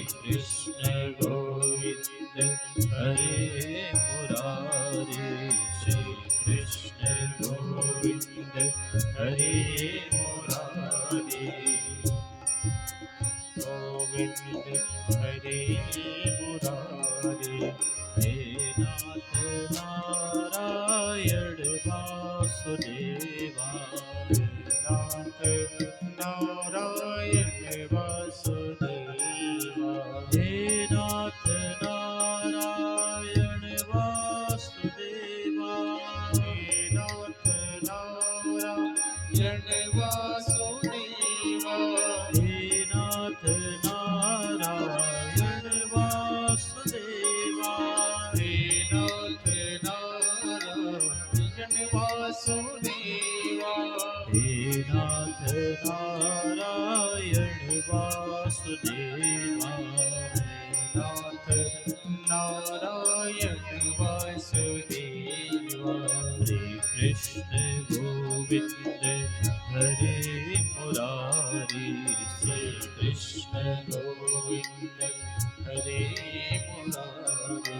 कृष्ण गोविंद हरे मुरारी, श्री कृष्ण गोविंद हरे मुरारी, गोविंद हरे मुरारी। हे नाथ नारायण वासुदेवा, नाथ नारायण वासुदेवा, हे नाथ नारायण वासुदेवा, हे नाथ नारायण वासुदेवा, हे नाथ नारायण वासुदेवा, हे नाथ नारायण वासुदेवा, हे नाथ नारायण वासुदेवा, नाथ नारायण वासुदेवा। श्री कृष्ण गोविंद हरे मुरारी, श्री कृष्ण गोविंद हरे मुरारी,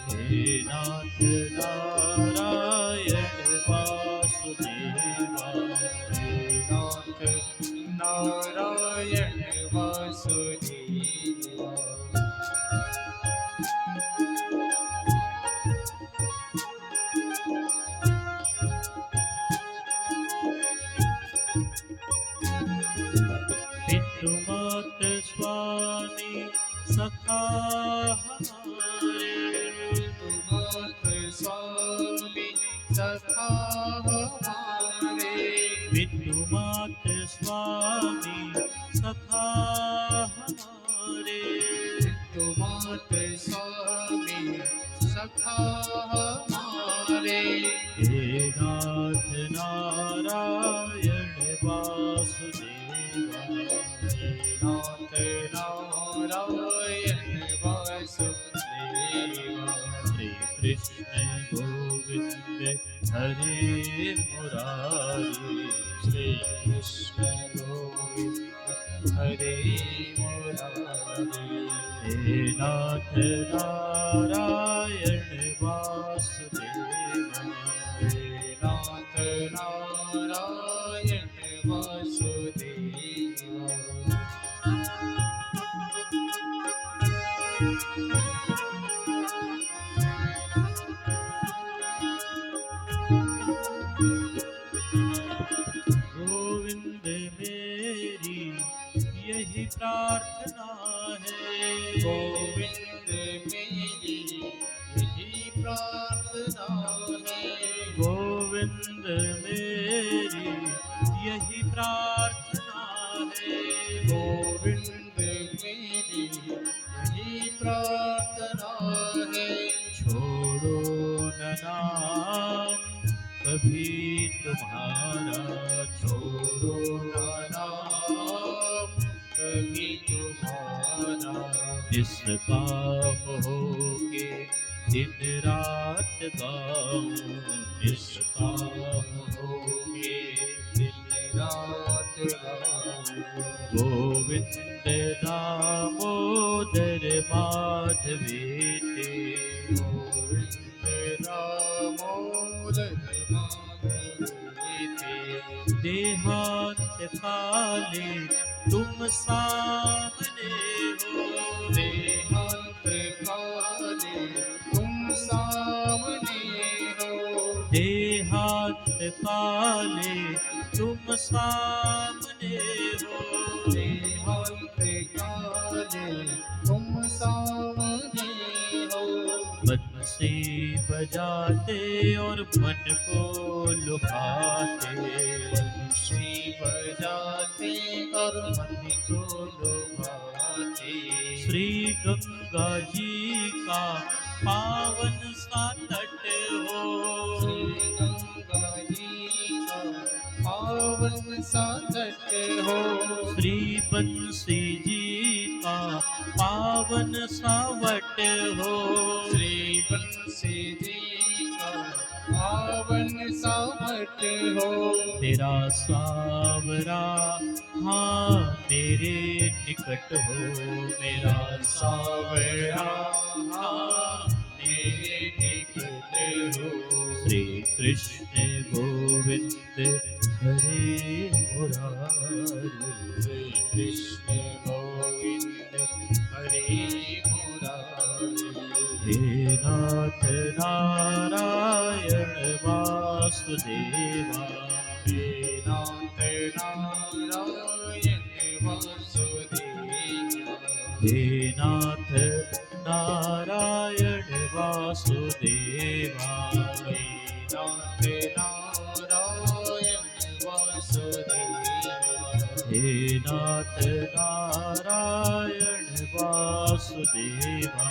हे नाथ नारायण वासुदेवा, हे नाथ नारायण वासुदेवा। पितृमात स्वामी सखा हमारे, पितृमात स्वामी सखा हमारे, पितृमात स्वामी सखा हमारे, पितृमात स्वामी सखा हमारे, हे नाथ नारायण वासुदेवा, हे नाथ नारायण वासुदेवा। श्री कृष्ण गोविंद हरे मुरारी, श्री कृष्ण गोविंद हरे मुरारी, हे नाथ नारायण वासुदेवा, हे नाथ नारायण वासुदेवा। गोविंद मेरी यही प्रार्थना है, गोविंद मेरी यही प्रार्थना है, गोविंद मेरी यही प्रार्थना है, गोविंद मेरी यही प्रार्थना है। छोड़ो न नाम कभी तुम्हारा, छोड़ो न नाम कभी तुम्हारा, जिस काम होगे दिन रात गाऊं, जिस काम होगे दिन रात गाऊं। गोविंद दामोदर माधवेते, गोविंद दामोदर माधवेते, देहांत काले तुम सामने हो, देहांत काले तुम सामने हो, देहांत काले तुम सामने हो, देहांत काले तुम सामने हो। बंसी बजाते और मन को लुभाते, बंसी बजाते और मन को लुभाते, श्री गंगा जी का पावन सा तट हो, श्री गंगा जी का पावन सा तट हो, श्री बंसी जी का पावन सा वट हो, श्री बंसी जी का पावन सामत हो। तेरा सावरा हाँ मेरे निकट हो, मेरा सावरा हाँ मेरे निकट हो। श्री कृष्ण गोविंद हरे मुरारी, श्री कृष्ण गोविंद हरे मुरारी। हे नाथ नारायण वासुदेवा, हे नाथ नारायण वासुदेवा। हे नाथ नारायण वासुदेवा, हे नाथ नारायण वासुदेवा। हे नाथ नारायण वासुदेवा,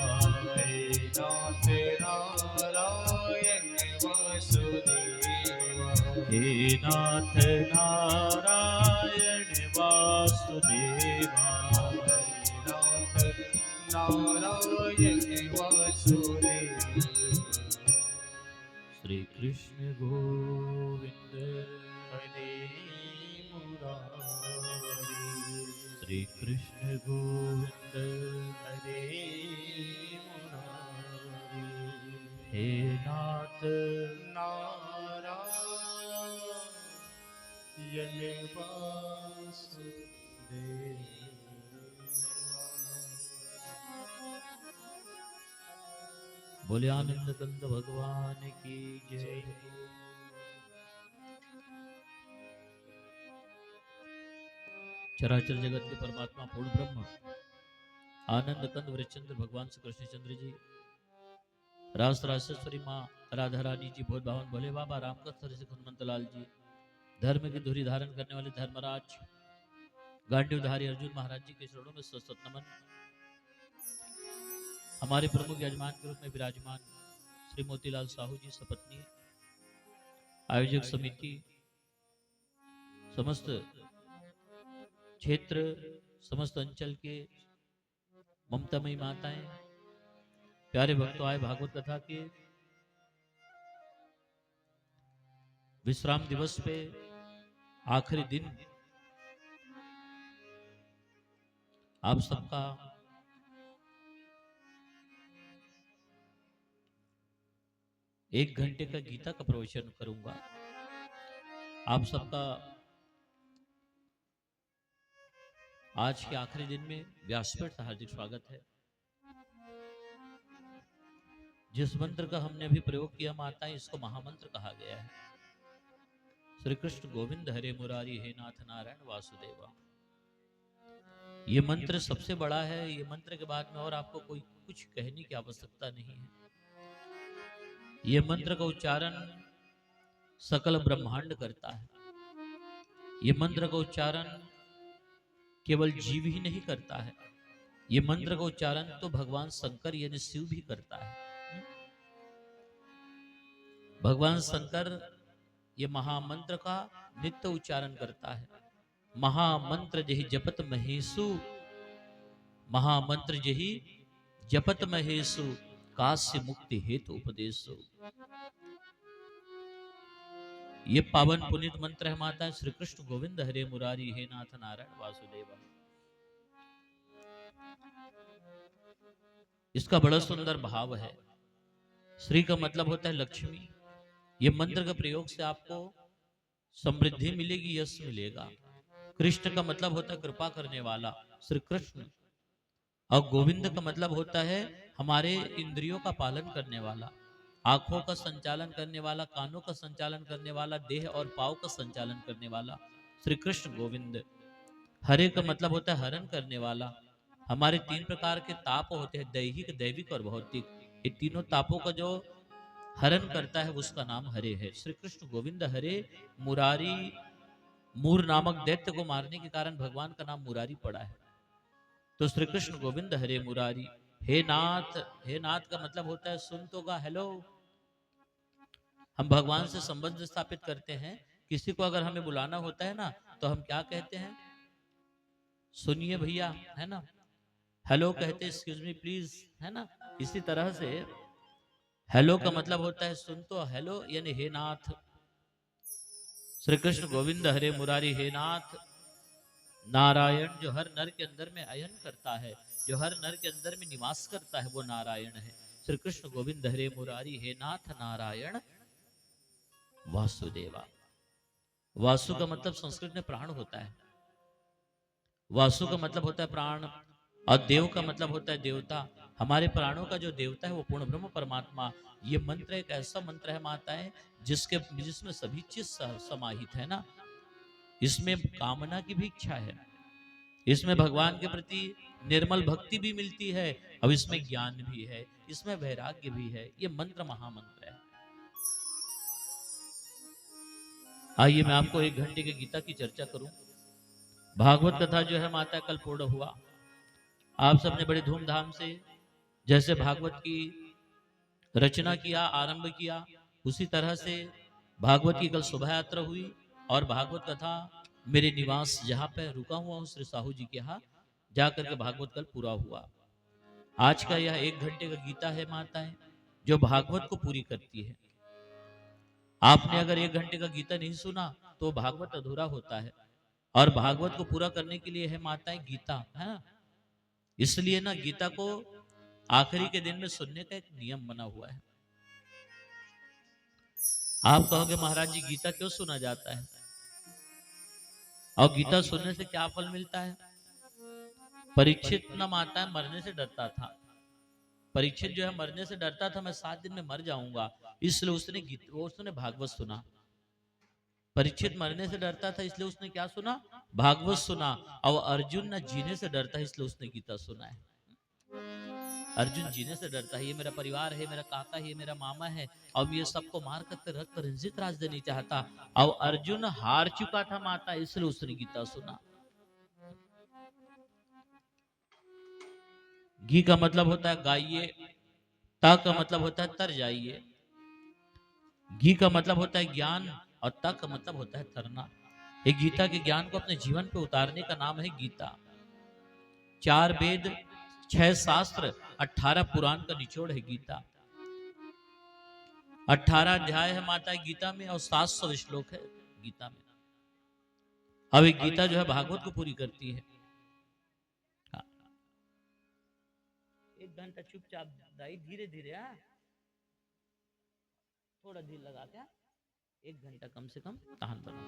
हे नाथ नारायण वासुदेवा। हे नाथ नारायण वासुदेवा, नारायण वासुदेव। श्री कृष्ण गोविंद हरे मुरारी। श्री कृष्ण गोविंद हरे मुरारी। हे नाथ नारायण वासुदेवा। बोले आनंद कंद भगवान की जय। चराचर जगत के परमात्मा पूर्ण ब्रह्म आनंद कंद वृश्चंद्र भगवान श्री कृष्णचंद्र जी, रास रासेश्वरी माँ राधा रानी जी, भोज भावन भोले बाबा रामकृष्ण ऋषि हनुमंत लाल जी, धर्म की धुरी धारण करने वाले धर्मराज गांडीवधारी अर्जुन महाराज जी के चरणों में सशत नमन। हमारे प्रमुख यजमान के रूप में विराजमान श्री मोतीलाल साहू जी सपत्नी, आयोजक समिति, समस्त क्षेत्र, समस्त अंचल के ममतामयी माताएं, प्यारे भक्तों, आए भागवत कथा के विश्राम दिवस पे आखिरी दिन आप सबका एक घंटे का गीता का प्रवचन करूंगा। आप सबका आज के आखिरी दिन में व्यासपीठ का हार्दिक स्वागत है। जिस मंत्र का हमने अभी प्रयोग किया माताएं, इसको महामंत्र कहा गया है। श्री कृष्ण गोविंद हरे मुरारी, हे नाथ नारायण वासुदेवा। ये मंत्र सबसे बड़ा है। ये मंत्र के बाद में और आपको कोई कुछ कहने की आवश्यकता नहीं है। ये मंत्र का उच्चारण सकल ब्रह्मांड करता है। ये मंत्र का उच्चारण केवल जीव ही नहीं करता है, ये मंत्र का उच्चारण तो भगवान शंकर यानी शिव भी करता है। भगवान शंकर ये महामंत्र का नित्य उच्चारण करता है। महामंत्र जही जपत महेशु, महामंत्र जही जपत महेशु, काश्य मुक्ति हेतु उपदेशु। ये पावन पुनीत मंत्र है माता श्री कृष्ण गोविंद हरे मुरारी, हे नाथ नारायण वासुदेवा। इसका बड़ा सुंदर भाव है। श्री का मतलब होता है लक्ष्मी। ये मंत्र के प्रयोग से आपको समृद्धि मिलेगी, यश मिलेगा। कृष्ण का मतलब होता है कृपा करने वाला, श्री कृष्ण। और गोविंद का मतलब होता है हमारे इंद्रियों का पालन करने वाला, आंखों का संचालन करने वाला, कानों का संचालन करने वाला, देह और पांव का संचालन करने वाला, श्री कृष्ण गोविंद। हरे का मतलब होता है हरण करने वाला। हमारे तीन प्रकार के ताप होते हैं, दैहिक, दैविक और भौतिक। ये तीनों तापों का जो हरण करता है उसका नाम हरे है। श्री कृष्ण गोविंद हरे मुरारी। मूर नामक दैत्य को मारने के कारण भगवान का नाम मुरारी पड़ा है। तो श्री कृष्ण गोविंद हरे मुरारी। हे नाथ, हे नाथ का मतलब होता है सुन तो गा। हेलो, हम भगवान से संबंध स्थापित करते हैं। किसी को अगर हमें बुलाना होता है ना, तो हम क्या कहते हैं? सुनिए भैया, है ना। हेलो कहते, एक्सक्यूज मी प्लीज, है ना। इसी तरह से हेलो का मतलब होता है सुन, तो हेलो यानी हे नाथ। श्री कृष्ण गोविंद हरे मुरारी, हे नाथ नारायण जो हर नर के अंदर में अयन करता है, जो हर नर के अंदर में निवास करता है, वो नारायण है। श्री कृष्ण गोविंद हरे मुरारी, हे नाथ नारायण वासुदेवा। वासु का मतलब संस्कृत में प्राण होता है। वासु का मतलब होता है प्राण, और देव का मतलब होता है देवता। हमारे प्राणों का जो देवता है वो पूर्ण ब्रह्म परमात्मा। ये मंत्र एक ऐसा मंत्र है माता है जिसमें सभी चीज समाहित है ना। इसमें कामना की भी इच्छा है, इसमें भगवान के प्रति निर्मल भक्ति भी मिलती है, अब इसमें ज्ञान भी है, इसमें वैराग्य भी है। ये मंत्र महामंत्र है। आइए मैं आपको 1 घंटे की गीता की चर्चा करूं। भागवत कथा जो है माता कल पूर्ण हुआ। आप सबने बड़े धूमधाम से जैसे भागवत की रचना किया, आरंभ किया, उसी तरह से भागवत की कल शोभा यात्रा हुई। और भागवत कथा मेरे निवास जहाँ पे रुका हुआ हूँ श्री साहू जी के यहाँ जाकर के भागवत कल पूरा हुआ। आज का यह 1 घंटे का गीता है माताएं, जो भागवत को पूरी करती है। आपने अगर 1 घंटे का गीता नहीं सुना तो भागवत अधूरा होता है, और भागवत को पूरा करने के लिए है माताएं गीता, है ना। इसलिए ना गीता को आखिरी के दिन में सुनने का एक नियम बना हुआ है। आप कहोगे महाराज जी गीता क्यों सुना जाता है, और गीता सुनने से क्या फल मिलता है। परीक्षित ना माता मरने से डरता था। परीक्षित जो है मरने से डरता था, मैं 7 दिन में मर जाऊंगा, इसलिए उसने भागवत सुना। परीक्षित मरने से डरता था, इसलिए उसने क्या सुना, भागवत सुना। और अर्जुन ना जीने से डरता है, इसलिए उसने गीता सुना है। अर्जुन जीने से डरता है, ये मेरा परिवार है, मेरा काका है, मेरा मामा है, और ये सबको मार करके रक्त रंजित राज देने चाहता। और अर्जुन हार चुका था माता, इसलिए उसने गीता सुना। घी का मतलब होता है गाइए, ता का मतलब होता है तर जाइए। घी का मतलब होता है ज्ञान, और ता का मतलब होता है तरना। ये गीता के ज्ञान को अपने जीवन पे उतारने का नाम है गीता। 4 वेद, 6 शास्त्र, 18 पुराण का निचोड़ है गीता। 18 अध्याय है माता गीता में, और 700 श्लोक है गीता में। अब एक गीता जो है भागवत को पूरी करती है। हाँ। 1 घंटा चुपचाप दाई, धीरे धीरे, थोड़ा धीरे लगा के 1 घंटा कम से कम तान बना।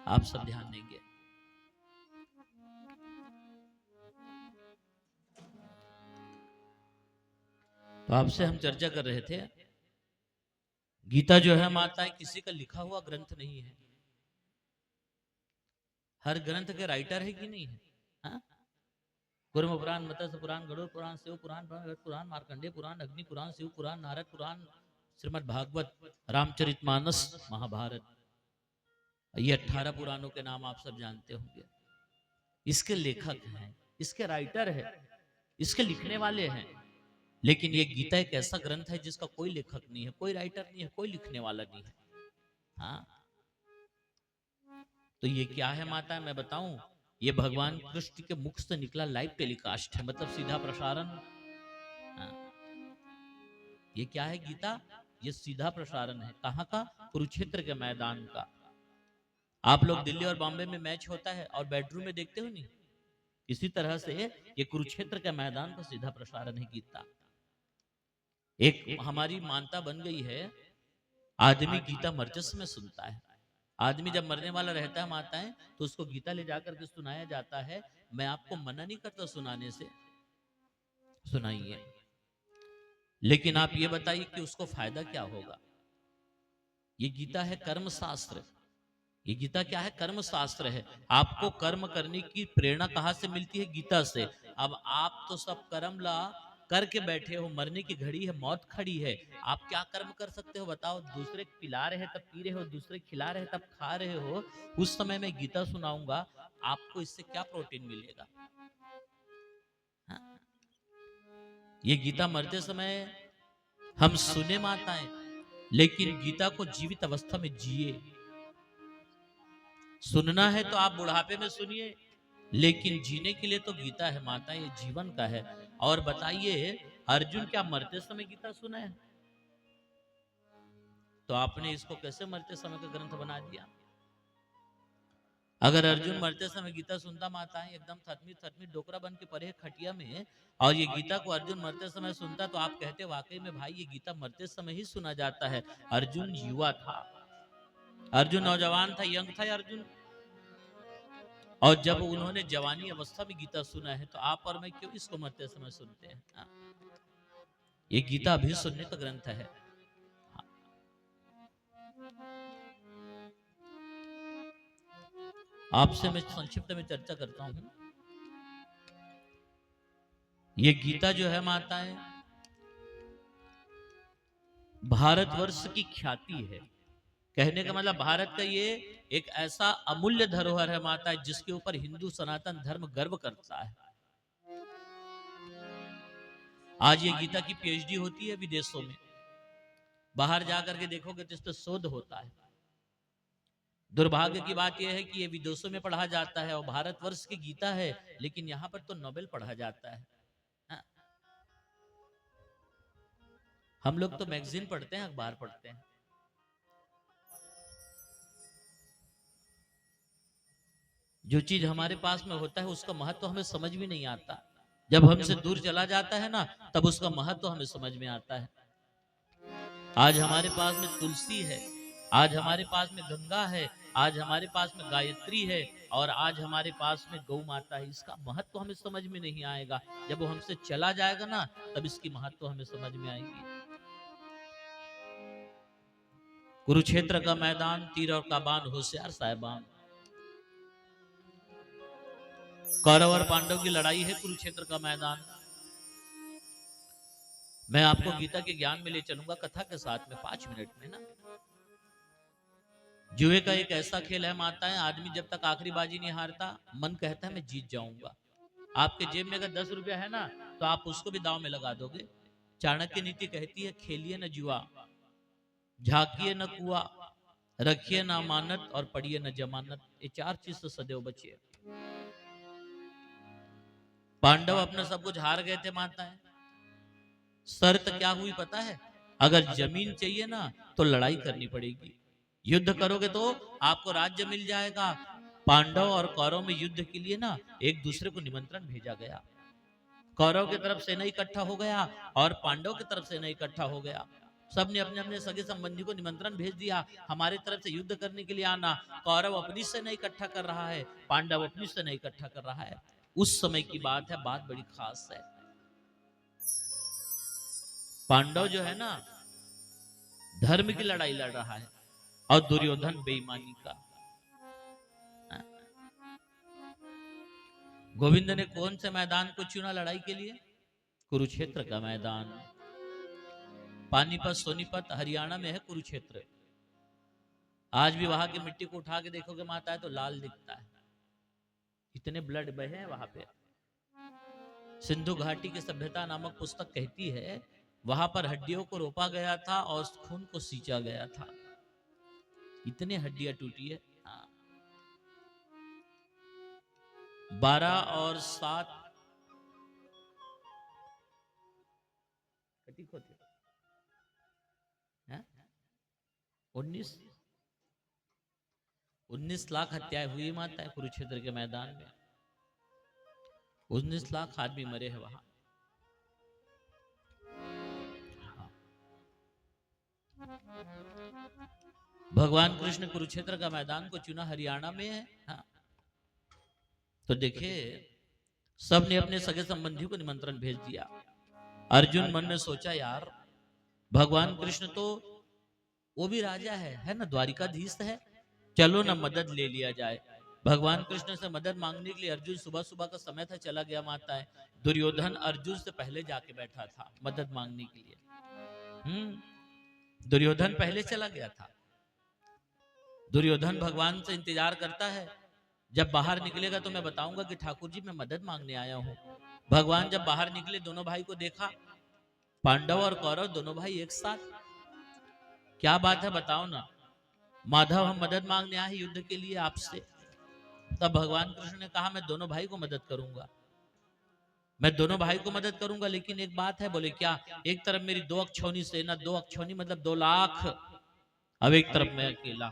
आप सब ध्यान देंगे। तो आपसे हम चर्चा कर रहे थे, गीता जो है माता किसी का लिखा हुआ ग्रंथ नहीं है। हर ग्रंथ के राइटर है कि नहीं है। हाँ? कुर्म पुराण, मत्स्य पुराण, गरुड़ पुराण, शिव पुराण, पुराण, मार्कंडेय पुराण, अग्नि पुराण, शिव पुराण, नारद पुराण, श्रीमद् भागवत, रामचरितमानस, महाभारत, ये 18 पुराणों के नाम आप सब जानते होंगे। इसके लेखक हैं, इसके राइटर है, इसके लिखने वाले हैं। लेकिन ये गीता एक ऐसा ग्रंथ है जिसका कोई लेखक नहीं है, कोई राइटर नहीं है, कोई लिखने वाला नहीं है। हाँ, तो ये क्या है माता, मैं बताऊं, ये भगवान कृष्ण के मुख से निकला लाइव टेलीकास्ट है, मतलब सीधा प्रसारण। हाँ। ये क्या है गीता, ये सीधा प्रसारण है। कहाँ का, कुरुक्षेत्र के मैदान का। आप लोग दिल्ली और बॉम्बे में मैच होता है और बेडरूम में देखते हो नहीं, इसी तरह से ये कुरुक्षेत्र के मैदान का सीधा प्रसारण है गीता। एक हमारी मानता बन गई है, आदमी गीता मरते समय सुनता है। आदमी जब मरने वाला रहता है माताएं, तो उसको गीता ले जाकर के सुनाया जाता है। मैं आपको मना नहीं करता सुनाने से, सुनाइए, लेकिन आप ये बताइए कि उसको फायदा क्या होगा। ये गीता है कर्म शास्त्र। ये गीता क्या है, कर्म शास्त्र है। आपको कर्म करने की प्रेरणा कहाँ से मिलती है, गीता से। अब आप तो सब कर्म ला करके बैठे हो, मरने की घड़ी है, मौत खड़ी है, आप क्या कर्म कर सकते हो बताओ। दूसरे पिला रहे तब पी रहे हो, दूसरे खिला रहे तब खा रहे हो, उस समय मैं गीता सुनाऊंगा, आपको इससे क्या प्रोटीन मिलेगा। हाँ? ये गीता मरते समय हम सुने माताएं, लेकिन गीता को जीवित अवस्था में जिए। सुनना है तो आप बुढ़ापे में सुनिए, लेकिन जीने के लिए तो गीता है माता, ये जीवन का है। और बताइए, अर्जुन क्या मरते समय गीता सुना है? तो आपने इसको कैसे मरते समय का ग्रंथ बना दिया? अगर अर्जुन मरते समय गीता सुनता माता है, एकदम थतमी थतमी डोकरा बन के पड़े खटिया में, और ये गीता को अर्जुन मरते समय सुनता, तो आप कहते वाकई में भाई ये गीता मरते समय ही सुना जाता है। अर्जुन युवा था, अर्जुन नौजवान था, यंग था अर्जुन। और जब उन्होंने जवानी अवस्था में गीता सुना है, तो आप और मैं क्यों इसको मरते समय सुनते हैं? हाँ? ये गीता अभी सुनने का ग्रंथ है। हाँ। आपसे मैं संक्षिप्त में चर्चा करता हूं। ये गीता जो है माताएं, भारतवर्ष की ख्याति है। कहने का मतलब भारत का ये एक ऐसा अमूल्य धरोहर है माता, जिसके ऊपर हिंदू सनातन धर्म गर्व करता है। आज ये गीता की पीएचडी होती है विदेशों में, बाहर जाकर के देखोगे तो इस पर शोध होता है। दुर्भाग्य की बात यह है कि ये विदेशों में पढ़ा जाता है और भारतवर्ष की गीता है, लेकिन यहाँ पर तो नोबेल पढ़ा जाता है। हाँ? हम लोग तो मैगजीन पढ़ते हैं, अखबार पढ़ते हैं। जो चीज हमारे पास में होता है उसका महत्व हमें समझ में नहीं आता। जब हमसे दूर चला जाता है ना, तब उसका महत्व हमें समझ में आता है। आज हमारे पास में तुलसी है, आज हमारे पास में गंगा है, आज हमारे पास में गायत्री है, और आज हमारे पास में गौ माता है। इसका महत्व हमें समझ में नहीं आएगा। जब वो हमसे चला जाएगा ना, तब इसकी महत्व हमें समझ में आएगी। कुरुक्षेत्र का मैदान, तीर और कमान, होशियार साहिबान। कौरव और पांडव की लड़ाई है कुरुक्षेत्र का मैदान। मैं आपको गीता के ज्ञान में ले चलूंगा कथा के साथ में 5 मिनट में ना। जुए का एक ऐसा खेल है माताएं, आदमी जब तक आखिरी बाजी नहीं हारता, मन कहता है मैं जीत जाऊंगा। आपके जेब में अगर 10 रुपया है ना, तो आप उसको भी दाव में लगा दोगे। चाणक्य नीति कहती है, खेलिए न जुआ, झांकिए न कुआ, रखिए न अमानत, और पढ़िए न जमानत। ये 4 चीज तो सदैव बचिए। पांडव अपना सब कुछ हार गए थे माताएं। शर्त क्या हुई पता है? अगर जमीन चाहिए ना, तो लड़ाई करनी पड़ेगी। युद्ध करोगे तो आपको राज्य मिल जाएगा। पांडव और कौरव में युद्ध के लिए ना एक दूसरे को निमंत्रण भेजा गया। कौरव की तरफ सेना इकट्ठा हो गया और पांडव की तरफ सेना इकट्ठा हो गया। सबने अपने अपने सगे संबंधी को निमंत्रण भेज दिया, हमारे तरफ से युद्ध करने के लिए आना। कौरव अपनी सेना इकट्ठा कर रहा है, पांडव अपनी सेना इकट्ठा कर रहा है। उस समय की बात है, बात बड़ी खास है। पांडव जो है ना, धर्म की लड़ाई लड़ रहा है, और दुर्योधन बेईमानी का। गोविंद ने कौन से मैदान को चुना लड़ाई के लिए? कुरुक्षेत्र का मैदान। पानीपत सोनीपत हरियाणा में है कुरुक्षेत्र। आज भी वहां की मिट्टी को उठा के देखोगे माता है, तो लाल दिखता है। इतने ब्लड बहे हैं वहां पे। सिंधु घाटी की सभ्यता नामक पुस्तक कहती है, वहां पर हड्डियों को रोपा गया था और खून को सींचा गया था। इतने हड्डियां टूटी है। 12 और 7 कटिक होते हैं। 19 लाख हत्याएं हुई माता है कुरुक्षेत्र के मैदान में। 19 लाख आदमी मरे हैं वहां। भगवान कृष्ण कुरुक्षेत्र का मैदान को चुना, हरियाणा में है। हाँ। तो देखिए, सबने अपने सगे संबंधी को निमंत्रण भेज दिया। अर्जुन मन में सोचा, यार भगवान कृष्ण तो वो भी राजा है ना, द्वारिकाधीश है, चलो ना मदद ले लिया जाए। भगवान कृष्ण से मदद मांगने के लिए अर्जुन सुबह सुबह का समय था, चला गया माता है। दुर्योधन अर्जुन से पहले जाके बैठा था मदद मांगने के लिए। दुर्योधन पहले चला गया था। दुर्योधन भगवान से इंतजार करता है, जब बाहर निकलेगा तो मैं बताऊंगा कि ठाकुर जी मैं मदद मांगने आया हूं। भगवान जब बाहर निकले, दोनों भाई को देखा, पांडव और कौरव दोनों भाई एक साथ। क्या बात है बताओ ना। माधव, हम मदद मांगने आए युद्ध के लिए आपसे। तब भगवान कृष्ण ने कहा मैं दोनों भाई को मदद करूंगा, मैं दोनों भाई को मदद करूंगा, लेकिन एक बात है। बोले क्या? एक तरफ मेरी 2 अक्षौनी सेना, 2 अक्षौनी मतलब 2 लाख, अब एक तरफ मैं अकेला,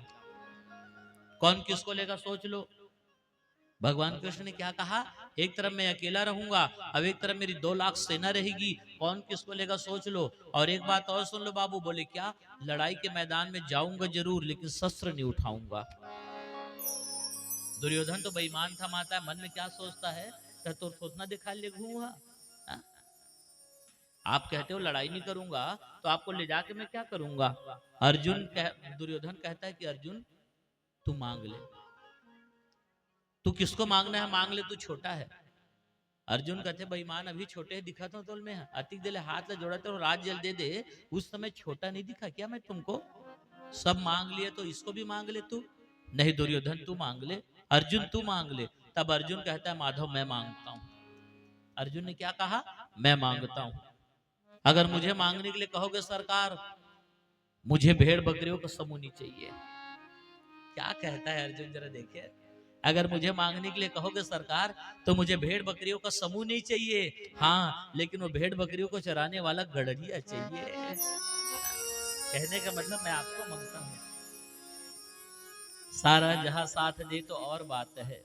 कौन किसको लेगा सोच लो। भगवान कृष्ण ने क्या कहा? एक तरफ मैं अकेला रहूंगा, अब एक तरफ मेरी 2 लाख सेना रहेगी, कौन किसको लेगा सोच लो। और एक बात और सुन लो बाबू, बोले क्या? लड़ाई के मैदान में जाऊंगा जरूर, लेकिन शस्त्र नहीं उठाऊंगा। दुर्योधन तो बेईमान था माता, मन में क्या सोचता है? क्या तो सोचना दिखा ले घूंगा। हाँ? आप कहते हो लड़ाई नहीं करूंगा, तो आपको ले जाके मैं क्या करूंगा? दुर्योधन कहता है कि अर्जुन तू मांग ले, तू किसको मांगना है मांग ले, तू छोटा है। अर्जुन कहते बेईमान अभी छोटे दिखा तो तुल में अतिक दिले हाथ ले जोड़ा तो राज जल दे दे, उस समय छोटा नहीं दिखा क्या मैं तुमको? सब मांग लिए तो इसको भी मांग ले तू। नहीं दुर्योधन तू मांग ले, अर्जुन तू मांग ले। तब अर्जुन कहता है माधव मैं मांगता हूं। अर्जुन ने क्या कहा? मैं मांगता हूं। अगर मुझे मांगने के लिए कहोगे सरकार, मुझे भेड़ बकरियों का समूह नहीं चाहिए। क्या कहता है अर्जुन जरा देखिए। अगर मुझे मांगने के लिए कहोगे सरकार, तो मुझे भेड़ बकरियों का समूह नहीं चाहिए, हाँ लेकिन वो भेड़ बकरियों को चराने वाला गड़रिया चाहिए। कहने का मतलब मैं आपको मांगता हूं। सारा जहां साथ दे तो और बात है,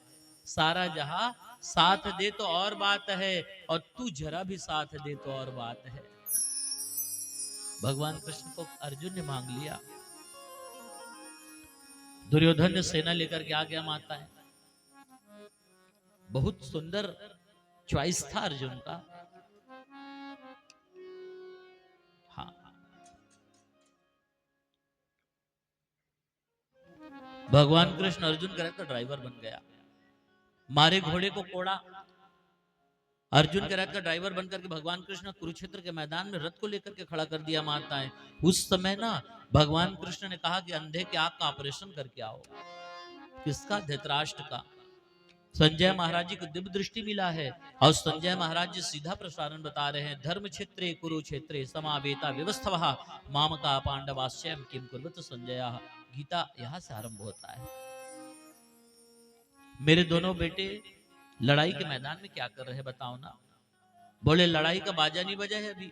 सारा जहां साथ दे तो और बात है, और तू जरा भी साथ दे तो और बात है। भगवान कृष्ण को अर्जुन ने मांग लिया। दुर्योधन ने सेना लेकर के आ गया माता है। बहुत सुंदर चॉइस था अर्जुन का। हाँ, भगवान कृष्ण अर्जुन का रथ का ड्राइवर बन गया। मारे घोड़े को कोड़ा, अर्जुन के रथ का ड्राइवर बनकर के भगवान कृष्ण कुरुक्षेत्र के मैदान में रथ को लेकर के खड़ा कर दिया माता है। उस समय ना भगवान कृष्ण ने कहा कि अंधे के आंख का ऑपरेशन करके आओ। किसका? धृतराष्ट्र का। संजय महाराज जी को दिव्य दृष्टि मिला है, और संजय महाराज जी सीधा प्रसारण बता रहे हैं, धर्म क्षेत्रे कुरुक्षेत्रे समावेता व्यवस्था मामका पांडवास्यम किम कुर्वत संजय। गीता यहां से आरंभ होता है। मेरे दोनों बेटे लड़ाई के मैदान में क्या कर रहे हैं बताओ ना? बोले लड़ाई का बाजा नहीं बजा है अभी,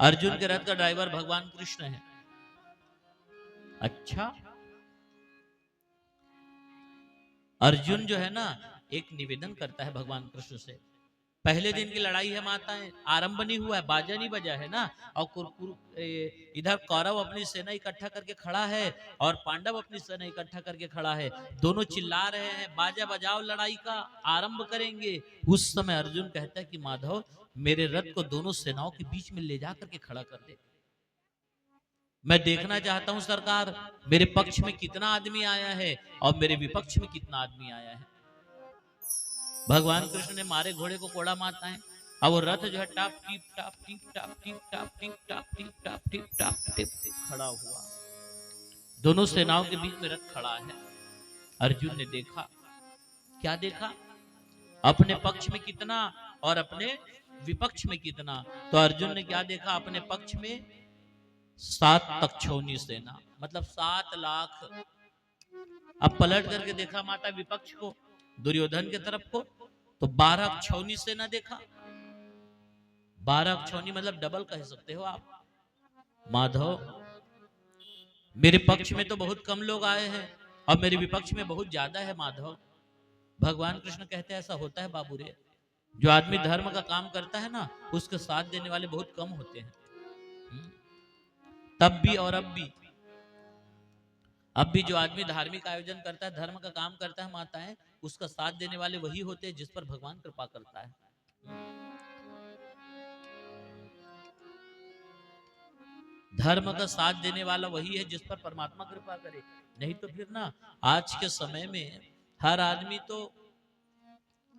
अर्जुन के रथ का ड्राइवर भगवान कृष्ण है। अच्छा, अर्जुन जो है ना एक निवेदन करता है भगवान कृष्ण से। पहले दिन की लड़ाई है माताएं, आरंभ नहीं हुआ है, बाजा नहीं बजा है ना। और इधर कौरव अपनी सेना इकट्ठा करके खड़ा है, और पांडव अपनी सेना इकट्ठा करके खड़ा है। दोनों चिल्ला रहे हैं बाजा बजाओ, लड़ाई का आरंभ करेंगे। उस समय अर्जुन कहता है कि माधव मेरे रथ को दोनों सेनाओं के बीच में ले जाकर के खड़ा कर दे। मैं देखना चाहता हूं सरकार, मेरे पक्ष में कितना आदमी आया है और मेरे विपक्ष में कितना आदमी आया है। भगवान कृष्ण ने मारे घोड़े को कोड़ा मारता है। अब वो रथ जो है टाप टीप टाप टीप टाप टीप टाप टीप टाप टीप टाप टीप टाप टीप टीप खड़ा हुआ। दोनों सेनाओं के बीच में रथ खड़ा है। अर्जुन ने देखा, क्या देखा? अपने पक्ष में कितना और अपने विपक्ष में कितना। तो अर्जुन ने क्या देखा? अपने पक्ष में 7 तक्षौनी सेना, मतलब 7 लाख। अब पलट करके देखा माता विपक्ष को, दुर्योधन के तरफ को, तो 12 अक्षौनी सेना देखा। 12 अक्षौनी मतलब डबल कह सकते हो आप। माधव मेरे पक्ष में तो बहुत कम लोग आए हैं और मेरे विपक्ष में बहुत ज्यादा है माधव। भगवान कृष्ण कहते हैं ऐसा होता है बाबू रे, जो आदमी धर्म का काम करता है ना उसके साथ देने वाले बहुत कम होते हैं। तब भी और अब भी जो आदमी धार्मिक आयोजन करता है, धर्म का काम करता है माताएं, उसका साथ देने वाले वही होते हैं जिस पर भगवान कृपा करता है। धर्म का साथ देने वाला वही है जिस पर परमात्मा कृपा करे। नहीं तो फिर ना आज के समय में हर आदमी तो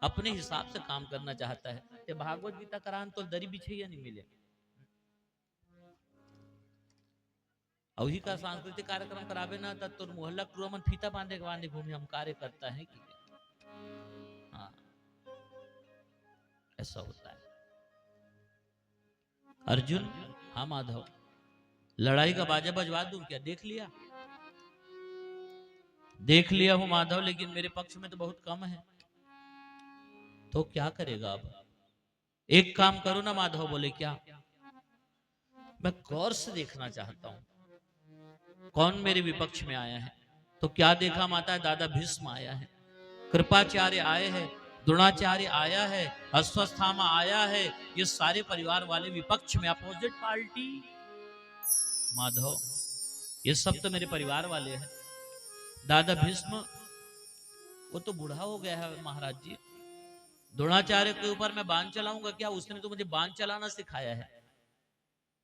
अपने हिसाब से काम करना चाहता है। ते भागवत गीता करान तो दरी बिछैया नहीं मिले। अवही का सांस्कृतिक कार्यक्रम करावे ना तब तो मोहल्ला क्रू मन फीता बांधे बांधे घूमे हम कार्य करता है कि हाँ, ऐसा होता है। अर्जुन, हाँ माधव, लड़ाई का बाजा बजवा दूं क्या? देख लिया देख लिया हूं माधव, लेकिन मेरे पक्ष में तो बहुत कम है, तो क्या करेगा अब? एक काम करो ना माधव। बोले क्या? मैं गौर से देखना चाहता हूं कौन मेरे विपक्ष में आया है। तो क्या देखा माता? दादा भीष्म आया है, कृपाचार्य आए हैं, द्रोणाचार्य आया है, अश्वत्थामा आया है। ये सारे परिवार वाले विपक्ष में, अपोजिट पार्टी। माधव, ये सब तो मेरे परिवार वाले हैं। दादा भीष्म वो तो बूढ़ा हो गया है महाराज जी। द्रोणाचार्य के ऊपर मैं बाण चलाऊंगा क्या? उसने तो मुझे बाण चलाना सिखाया है।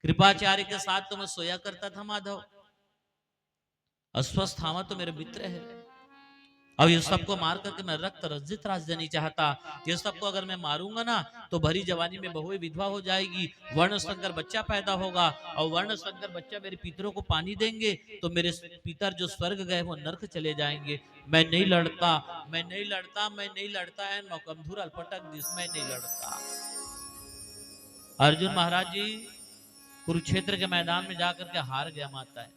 कृपाचार्य के साथ तो मैं सोया करता था माधव। अश्वत्थामा तो मेरे मित्र है। अब ये सबको मार करके मैं रक्त रंजित राज्य नहीं चाहता। ये सबको अगर मैं मारूंगा ना तो भरी जवानी में बहुएं विधवा हो जाएगी, वर्ण संकर बच्चा पैदा होगा, और वर्ण संकर बच्चा मेरे पितरों को पानी देंगे तो मेरे पितर जो स्वर्ग गए वो नरक चले जाएंगे। मैं नहीं लड़ता, मैं नहीं लड़ता, मैं नहीं लड़ता है मौकमधुर अलपटक दिस, मैं नहीं लड़ता। अर्जुन महाराज जी कुरुक्षेत्र के मैदान में जाकर के हार गया माता है।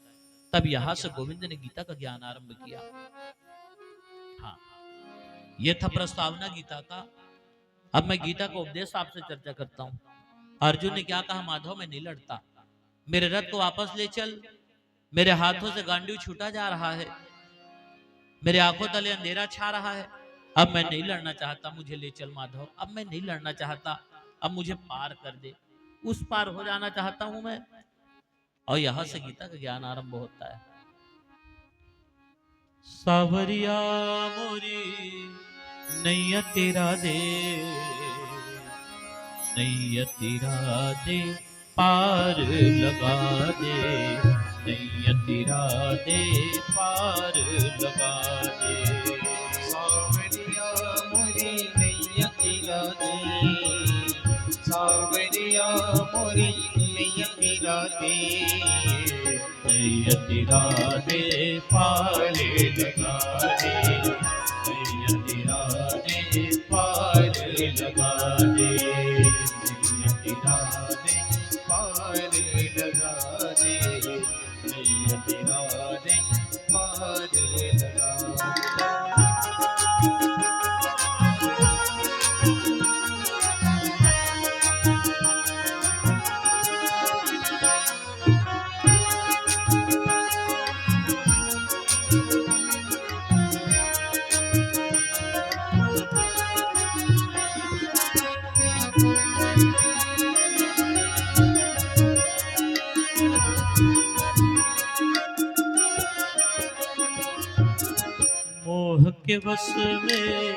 तब यहां से गोविंद ने गीता का ज्ञान आरंभ किया। हाँ, ये था प्रस्तावना गीता का। अब मैं गीता का उपदेश आपसे चर्चा करता हूं। अर्जुन ने क्या कहा? माधव, मैं नहीं लड़ता, मेरे रथ को वापस ले चल। मेरे हाथों से गांडीव छूटा जा रहा है, मेरे आंखों तले अंधेरा छा रहा है। अब मैं नहीं लड़ना चाहता, मुझे ले चल माधव। अब मैं नहीं लड़ना चाहता, अब मुझे पार कर दे, उस पार हो जाना चाहता हूं मैं। और यहां से गीता का ज्ञान आरंभ होता है। सावरिया मोरी नैया तेरा दे, नैया तेरा दे पार लगा दे, नैया तेरा दे पार लगा दे। सावरिया मोरी नैया तेरा दे, सावरिया मोरी नैया तेरा दे, नैया तेरा दे पार लगा दे, नैया तेरा दे पार लगा दे, नैया तेरा दे पार लगा दे, नैया तेरा दे पार लगा दे। मोह के वश में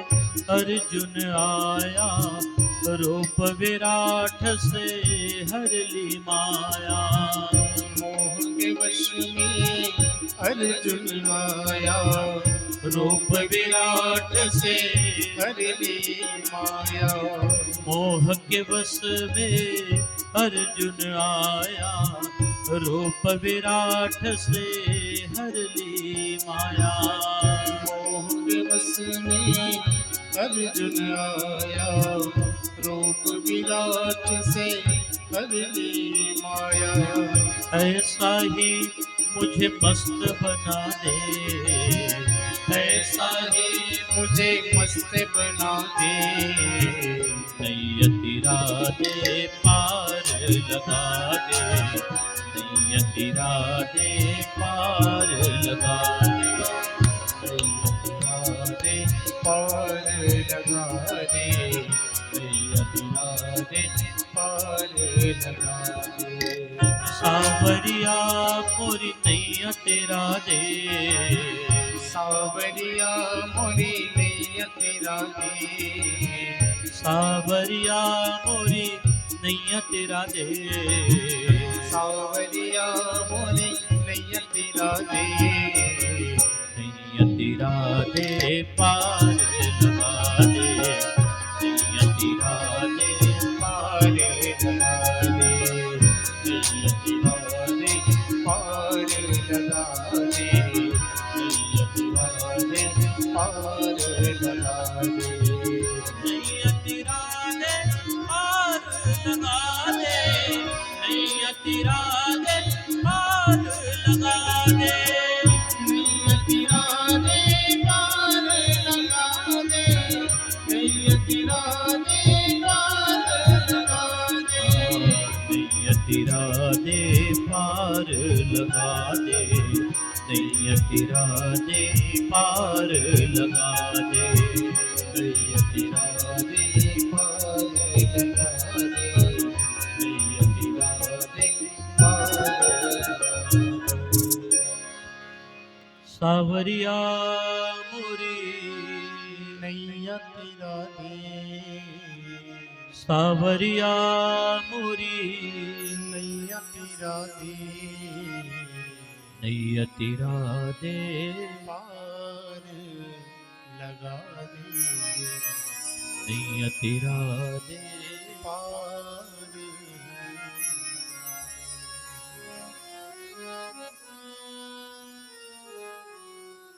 अर्जुन आया, रूप विराट से हर ली माया। मोह के वश में अर्जुन आया, रूप विराट से हर ली माया। मोह के वश में अर्जुन आया, रूप विराट से हर ली माया। मोह के वश में अर्जुन आया, रूप विराट से हर ली माया। ऐसा ही मुझे मस्त बना दे, ऐसा ही मुझे मस्त बना दे, नैया तेरा दे पार लगा दे, नैया तेरा दे पार लगा दे, नैया तेरा दे पार लगा दे, नैया तेरा दे पार लगा दे। सावरिया मोरी नैया तेरा दे, सावरिया मोरी नैया तेरा दे, सावरिया मोरी नैया तेरा दे, सावरिया मोरी नैया तेरा दे, नैया तेरा दे पार लगा दे, नैया तेरा दे पार लगा दे, नैया तेरा दे पार लगा दे, नैया तेरा दे पार लगा दे। नैया तेरा दे पार लगा दे, नैया तेरा दे पार लगा दे, नैया तेरा दे लगा दे, नैया तेरा दे पार लगा दे, नैया तेरा दे पार लगा दे, नैया तेरा दे पार लगा दे। सावरिया मोरी नैया तेरा दे, सावरिया मोरी नैया तेरा दे, नैया तेरा दे पार लगा दे, नैया तेरा दे। पार।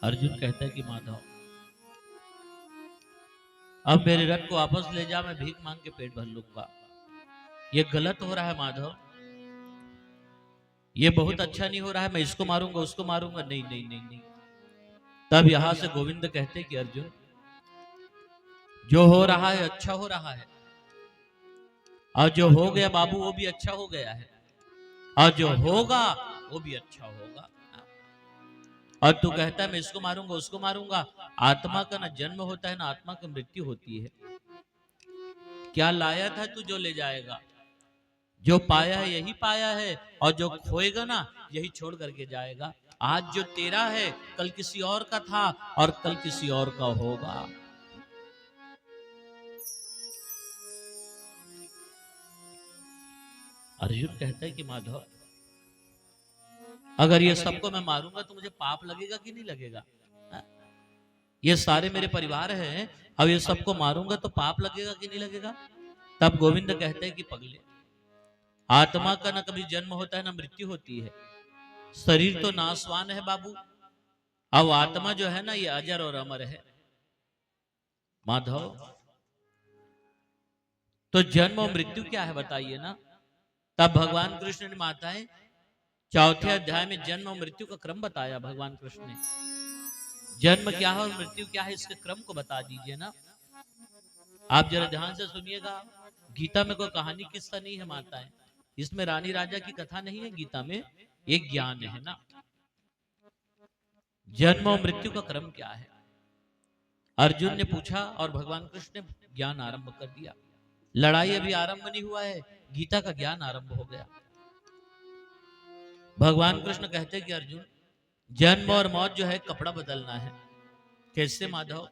अर्जुन कहता है कि माधव अब मेरे रथ को वापस ले जा, मैं भीख मांग के पेट भर लूंगा। ये गलत हो रहा है माधव, ये बहुत अच्छा नहीं हो रहा है, मैं इसको मारूंगा उसको मारूंगा, नहीं नहीं नहीं नहीं। तब यहां से गोविंद कहते कि अर्जुन जो हो रहा है अच्छा हो रहा है, और जो हो गया बाबू वो भी अच्छा हो गया है, और जो होगा वो भी अच्छा होगा। और तू कहता है मैं इसको मारूंगा उसको मारूंगा, आत्मा का ना जन्म होता है ना आत्मा की मृत्यु होती है। क्या लाया था तू जो ले जाएगा, जो पाया है यही पाया है, और जो खोएगा ना यही छोड़ करके जाएगा। आज जो तेरा है कल किसी और का था और कल किसी और का होगा। अर्जुन कहता है कि माधव अगर ये सबको मैं मारूंगा तो मुझे पाप लगेगा कि नहीं लगेगा? ये सारे मेरे परिवार हैं, अब ये सबको मारूंगा तो पाप लगेगा कि नहीं लगेगा? तब गोविंद कहते हैं कि पगले, आत्मा का ना कभी जन्म होता है ना मृत्यु होती है, शरीर तो नाशवान है बाबू, अब आत्मा जो है ना ये अजर और अमर है माधव। तो जन्म और मृत्यु क्या है बताइए ना। तब भगवान कृष्ण ने माताएं चौथे अध्याय में जन्म और मृत्यु का क्रम बताया। भगवान कृष्ण ने जन्म क्या है और मृत्यु क्या है इसके क्रम को बता दीजिए ना। आप जरा ध्यान से सुनिएगा, गीता में कोई कहानी किस्सा नहीं है माताएं, इसमें रानी राजा की कथा नहीं है, गीता में एक ज्ञान है ना। जन्म और मृत्यु का क्रम क्या है अर्जुन ने पूछा और भगवान कृष्ण ने ज्ञान आरंभ कर दिया। लड़ाई अभी आरंभ नहीं हुआ है, गीता का ज्ञान आरंभ हो गया। भगवान कृष्ण कहते कि अर्जुन जन्म और मौत जो है कपड़ा बदलना है। कैसे माधव?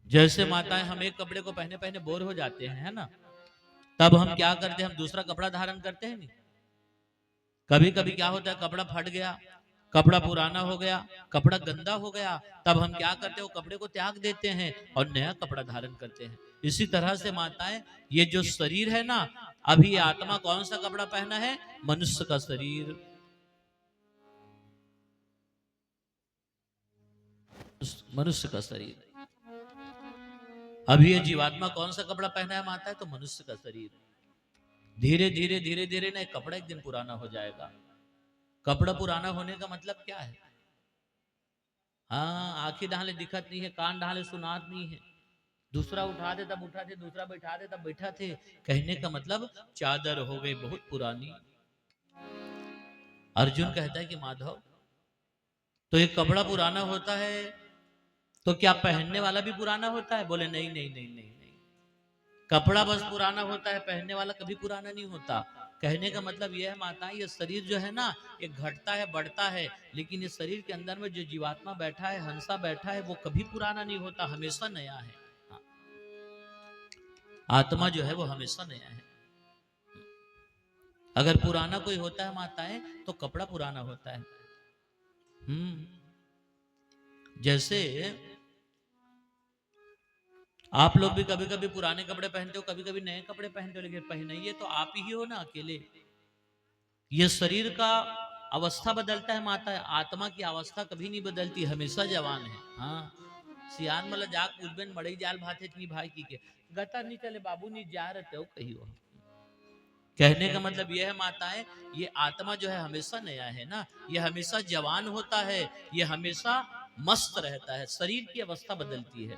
जैसे माताएं हम एक कपड़े को पहने पहने बोर हो जाते हैं, है ना, तब हम क्या करते हैं, हम दूसरा कपड़ा धारण करते हैं नहीं। कभी कभी क्या होता है, कपड़ा फट गया, कपड़ा पुराना हो गया, कपड़ा गंदा हो गया, तब हम क्या करते हैं, वो कपड़े को त्याग देते हैं और नया कपड़ा धारण करते हैं। इसी तरह से माताएं ये जो शरीर है ना, अभी आत्मा कौन सा कपड़ा पहना है? मनुष्य का शरीर, मनुष्य का शरीर। अभी ये जीवात्मा कौन सा कपड़ा पहना है माता है? तो मनुष्य का शरीर। धीरे धीरे धीरे ना कपड़ा एक दिन पुराना हो जाएगा। कपड़ा पुराना होने का मतलब क्या है? हाँ, आंखें ढाले दिखत नहीं है, कान ढाले सुनात नहीं है, दूसरा उठा दे तब उठा थे, दूसरा बैठा दे तब बैठा थे। कहने का मतलब चादर हो गई बहुत पुरानी। अर्जुन कहता है कि माधव तो ये कपड़ा पुराना होता है तो क्या पहनने वाला भी पुराना होता है? बोले नहीं नहीं नहीं नहीं नहीं, कपड़ा बस पुराना होता है, पहनने वाला कभी पुराना नहीं होता। कहने का मतलब यह है माता, ये शरीर जो है ना ये घटता है बढ़ता है, लेकिन इस शरीर के अंदर में जो जीवात्मा बैठा है, हंसा बैठा है, वो कभी पुराना नहीं होता, हमेशा नया है। हाँ। आत्मा जो है वो हमेशा नया है। अगर पुराना कोई होता है माताएं तो कपड़ा पुराना होता है। जैसे आप लोग भी कभी कभी पुराने कपड़े पहनते हो, कभी कभी नए कपड़े पहनते हो, लेकिन पहनाइए तो आप ही हो ना अकेले। ये शरीर का अवस्था बदलता है माता, आत्मा की अवस्था कभी नहीं बदलती, हमेशा जवान है। हाँ, सियान मला जाग पूछबेन मड़ई जाल भात इतनी भाई की के गता नहीं चले बाबू नहीं जा रहे हो कही हो। कहने का मतलब यह है माताएं, ये आत्मा जो है हमेशा नया है ना, ये हमेशा जवान होता है, ये हमेशा मस्त रहता है, शरीर की अवस्था बदलती है।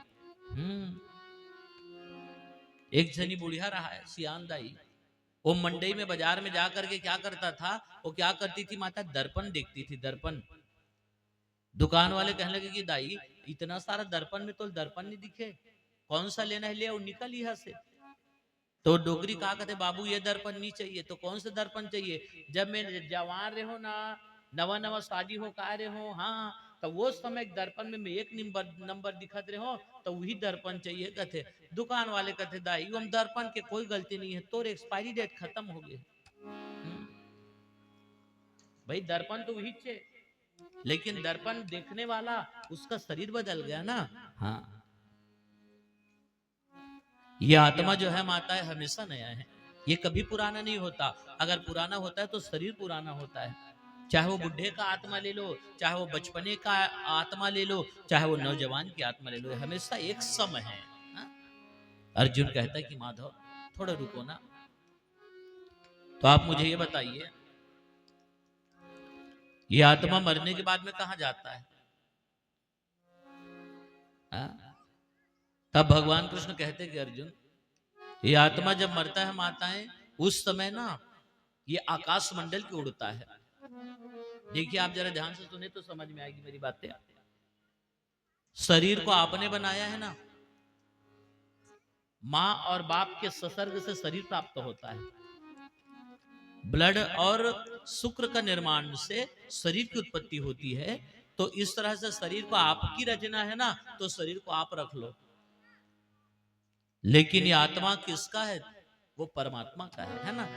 एक जनी बुढ़िया रहा है सियान दाई, वो मंडई में बाजार में जा करके क्या करता था, वो क्या करती थी माता, दर्पण देखती थी, दर्पण। दुकान वाले कहने लगे कि दाई इतना सारा दर्पण में तो दर्पण नहीं दिखे, कौन सा लेना है ले और निकल यहाँ से। तो डोगरी कहा कहते बाबू ये दर्पण नहीं चाहिए, तो कौन सा दर्पण चाहिए, जब मैं जवान रहे हो ना, नवा नवा शादी हो का रहे हो, हाँ तो वो समय दर्पण में मैं एक नंबर नंबर दिखत रहे हो, तो वही दर्पण चाहिए कहते। दुकान वाले कहते दाई हम दर्पण के कोई गलती नहीं है, तोर एक्सपायरी डेट खत्म हो गई। भाई दर्पण तो वही चाहिए, लेकिन दर्पण देखने वाला उसका शरीर बदल गया ना। हाँ, ये आत्मा जो है माता है हमेशा नया है, ये कभी पुराना नहीं होता। अगर पुराना होता है तो शरीर पुराना होता है, चाहे वो बुढ़े का आत्मा ले लो, चाहे वो बचपने का आत्मा ले लो, चाहे वो नौजवान की आत्मा ले लो, ये हमेशा एक सम है। हाँ? अर्जुन कहता है कि माधव थोड़ा रुको ना, तो आप मुझे ये बताइए ये आत्मा मरने के बाद में कहा जाता है? हाँ? तब भगवान कृष्ण कहते कि अर्जुन ये आत्मा जब मरता है माताएं, उस समय ना ये आकाश मंडल की उड़ता है। देखिए आप जरा ध्यान से सुने तो समझ में आएगी मेरी बातें। शरीर को आपने बनाया है ना, माँ और बाप के संसर्ग से शरीर प्राप्त होता है, ब्लड और शुक्र का निर्माण से शरीर की उत्पत्ति होती है। तो इस तरह से शरीर को आपकी रचना है ना, तो शरीर को आप रख लो, लेकिन ये आत्मा किसका है, वो परमात्मा का है ना।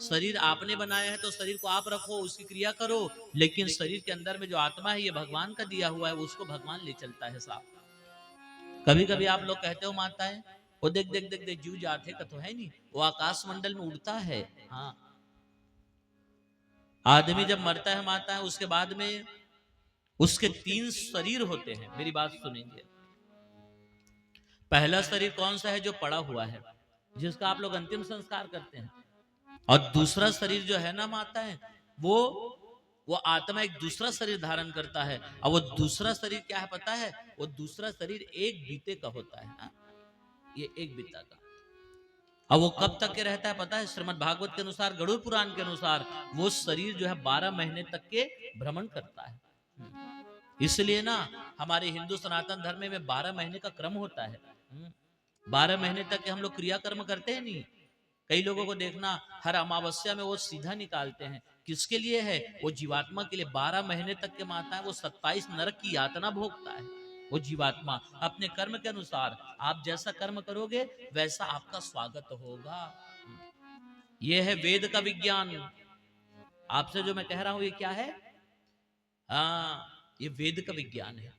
शरीर आपने बनाया है तो शरीर को आप रखो, उसकी क्रिया करो, लेकिन शरीर के अंदर में जो आत्मा है ये भगवान का दिया हुआ है, उसको भगवान ले चलता है साथ। कभी कभी आप लोग कहते हो माता है वो देख देख देख देख जू जाते का तो है नहीं, वो आकाश मंडल में उड़ता है। हाँ, आदमी जब मरता है माता है उसके बाद में उसके 3 शरीर होते हैं, मेरी बात सुनेंगे। पहला शरीर कौन सा है, जो पड़ा हुआ है, जिसका आप लोग अंतिम संस्कार करते हैं। और दूसरा शरीर जो है ना माता है, वो वो आत्मा एक दूसरा शरीर धारण करता है। और वो दूसरा शरीर क्या है पता है, वो दूसरा शरीर एक बीते का होता है। हाँ? ये एक बीता का। अब वो कब तक के रहता है पता है, श्रीमद् भागवत के अनुसार, गरुड़ पुराण के अनुसार, वो शरीर जो है 12 महीने तक के भ्रमण करता है। इसलिए ना हमारे हिंदू सनातन धर्म में 12 महीने का क्रम होता है। 12 महीने तक के हम लोग क्रियाकर्म करते हैं नहीं। कई लोगों को देखना हर अमावस्या में वो सीधा निकालते हैं, किसके लिए है, वो जीवात्मा के लिए। 12 महीने तक के माता है वो 27 नरक की यातना भोगता है। वो जीवात्मा अपने कर्म के अनुसार, आप जैसा कर्म करोगे वैसा आपका स्वागत होगा। ये है वेद का विज्ञान। आपसे जो मैं कह रहा हूं ये क्या है, हाँ ये वेद का विज्ञान है।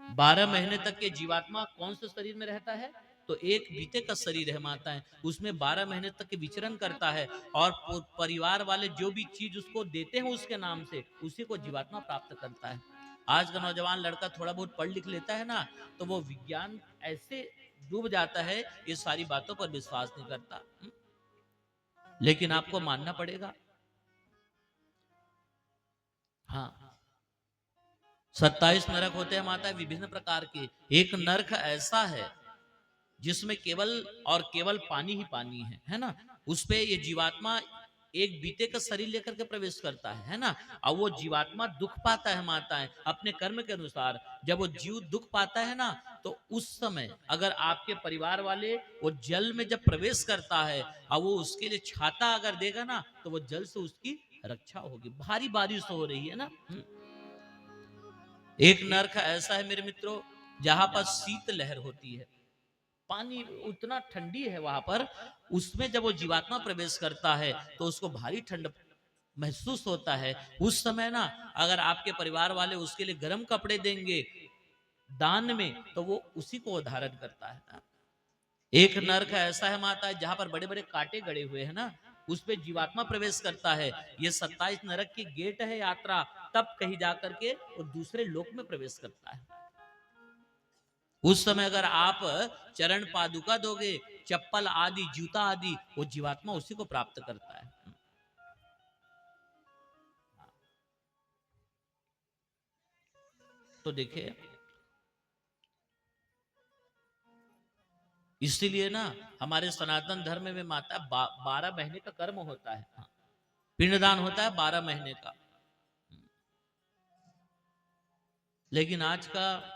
12 महीने तक के जीवात्मा कौन से शरीर में रहता है, तो एक बीते का शरीर है माता है, उसमें 12 महीने तक के विचरण करता है। और परिवार वाले जो भी चीज उसको देते हैं उसके नाम से, उसी को जीवात्मा प्राप्त करता है। आज का नौजवान लड़का थोड़ा बहुत पढ़ लिख लेता है ना, तो वो विज्ञान ऐसे डूब जाता है, ये सारी बातों पर विश्वास नहीं करता। लेकिन आपको मानना पड़ेगा। हाँ, 27 नरक होते हैं माता, विभिन्न प्रकार के। एक नरक ऐसा है जिसमें केवल और केवल पानी ही पानी है ना। उस पे ये जीवात्मा एक बीते का शरीर लेकर के प्रवेश करता है ना। और वो जीवात्मा दुख पाता है माता है अपने कर्म के अनुसार। जब वो जीव दुख पाता है ना, तो उस समय अगर आपके परिवार वाले वो जल में जब प्रवेश करता है और वो उसके लिए छाता अगर देगा ना, तो वो जल से उसकी रक्षा होगी। भारी बारिश हो रही है ना। एक नरक ऐसा है मेरे मित्रों, जहां पर शीत लहर होती है, पानी उतना ठंडी है वहां पर, उसमें जब वो जीवात्मा प्रवेश करता है तो उसको भारी ठंड महसूस होता है। उस समय ना अगर आपके परिवार वाले उसके लिए गर्म कपड़े देंगे दान में, तो वो उसी को धारण करता है। एक नरक ऐसा है माता है जहां पर बड़े बड़े कांटे गड़े हुए हैं ना, उस पे जीवात्मा प्रवेश करता है। ये 27 नरक की गेट है यात्रा, तब कहीं जाकर के वो दूसरे लोक में प्रवेश करता है। उस समय अगर आप चरण पादुका दोगे, चप्पल आदि जूता आदि, वो जीवात्मा उसी को प्राप्त करता है। तो देखिए इसीलिए ना हमारे सनातन धर्म में माता 12 महीने का कर्म होता है। हाँ, पिंडदान होता है 12 महीने का। लेकिन आज का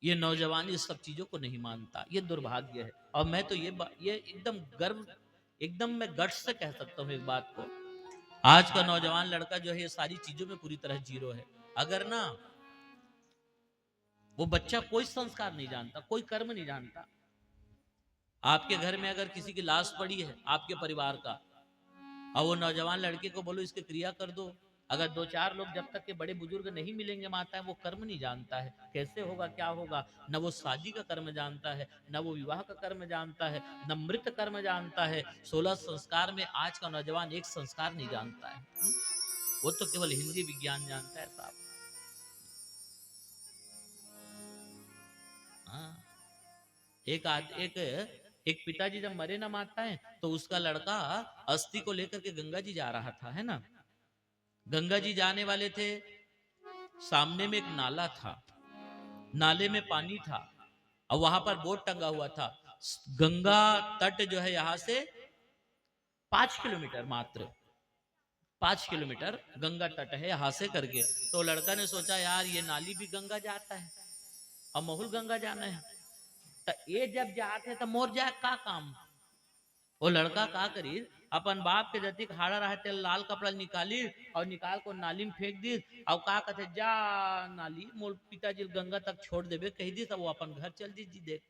ये नौजवान इस सब चीजों को नहीं मानता, ये दुर्भाग्य है। और मैं तो ये एकदम गर्व, एकदम मैं गट से कह सकता हूँ एक बात को, आज का नौजवान लड़का जो है ये सारी चीजों में पूरी तरह जीरो है। अगर ना वो बच्चा कोई संस्कार नहीं जानता, कोई कर्म नहीं जानता। आपके घर में अगर किसी की लाश पड़ी है आपके परिवार का, और वो नौजवान लड़के को बोलो इसके क्रिया कर दो, अगर 2-4 लोग जब तक के बड़े बुजुर्ग नहीं मिलेंगे माता है, वो कर्म नहीं जानता है कैसे होगा क्या होगा। न वो शादी का कर्म जानता है, न वो विवाह का कर्म जानता है, न मृत कर्म जानता है। 16 संस्कार में आज का नौजवान एक संस्कार नहीं जानता है। वो तो केवल हिंदी विज्ञान जानता है साहब। हाँ, एक पिताजी जब मरे ना माता है, तो उसका लड़का अस्थि को लेकर के गंगा जी जा रहा था, है ना। गंगा जी जाने वाले थे, सामने में एक नाला था, नाले में पानी था, और वहां पर बोर्ड टंगा हुआ था, गंगा तट जो है यहां से 5 किलोमीटर, मात्र 5 किलोमीटर गंगा तट है यहां से करके। तो लड़का ने सोचा यार ये नाली भी गंगा जाता है और महुल गंगा जाना है, तो ये जब जाते तो मोर जाए का काम। वो लड़का का करी, अपन बाप के जति खड़ा रहते लाल कपड़ा निकाली और निकाल को नाली में फेंक दी, और का कहते जा नाली मोर पिताजी गंगा तक छोड़ देवे कह दी, तो वो अपन घर चल दी जी देख।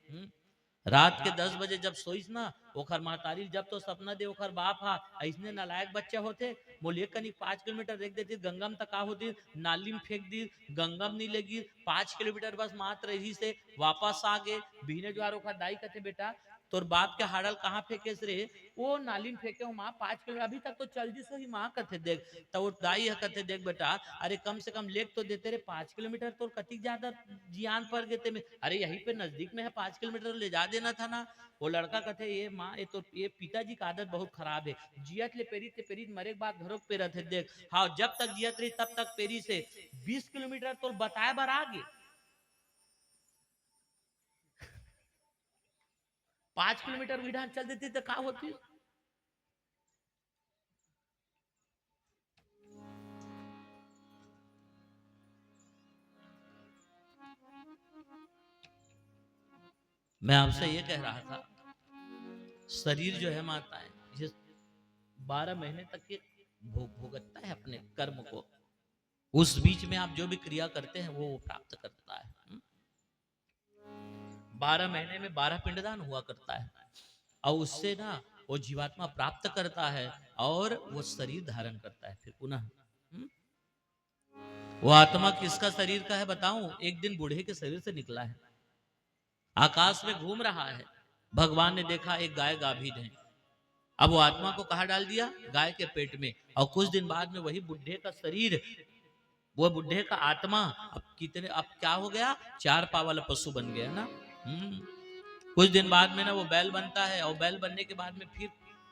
रात के 10 बजे जब सोईस ना, ओखर महतारी जब तो सपना दे ओखर बाप हा ऐसने नालायक बच्चा होते, बोलिए कनी 5 किलोमीटर देख देती गंगा में तक होती, नाली में फेंक दी, गंगा में नहीं लगी, 5 किलोमीटर बस मात्र यही से वापस आ गए। बीने ज्वार ओखर दाई कहते बेटा तोर बाप के हाड़ल कहाँ फेंके रे, वो नाली में फेंके हो माँ 5 किलोमीटर अभी तक तो चल दी सही माँ कथे देख। तो वो दाई है कहते देख बेटा अरे कम से कम लेक तो देते रे, 5 किलोमीटर तो कति ज्यादा जियान पड़ गए में, अरे यहीं पे नजदीक में है 5 किलोमीटर ले जा देना था ना। वो लड़का कहते ये माँ ये तो ये पिताजी का आदत बहुत खराब है, जियत ले पेरी ते पेरी मरे के बाद घरों पे रहते देख। हाँ जब तक जियत रही तब तक पेरी से 20 किलोमीटर तो बताए बार आगे, 5 किलोमीटर विधान चल देती तो क्या होती। मैं आपसे ये कह रहा था, शरीर जो है माता है ये 12 महीने तक के भुगतता है अपने कर्म को, उस बीच में आप जो भी क्रिया करते हैं वो प्राप्त करता है। 12 महीने में 12 पिंडदान हुआ करता है, और उससे ना वो जीवात्मा प्राप्त करता है और वो शरीर धारण करता है फिर पुनः। वो आत्मा किसका शरीर का है बताऊं, एक दिन बूढ़े के शरीर से निकला है, आकाश में घूम रहा है, भगवान ने देखा एक गाय गाभीन है, अब वो आत्मा को कहा डाल दिया गाय के पेट में, और कुछ दिन बाद में वही बुढ़े का शरीर, वो बुढ़े का आत्मा अब क्या हो गया, 4 पाँव वाला पशु बन गया ना। कुछ दिन बाद में ना वो बैल बनता है, और बैल बनने के बाद में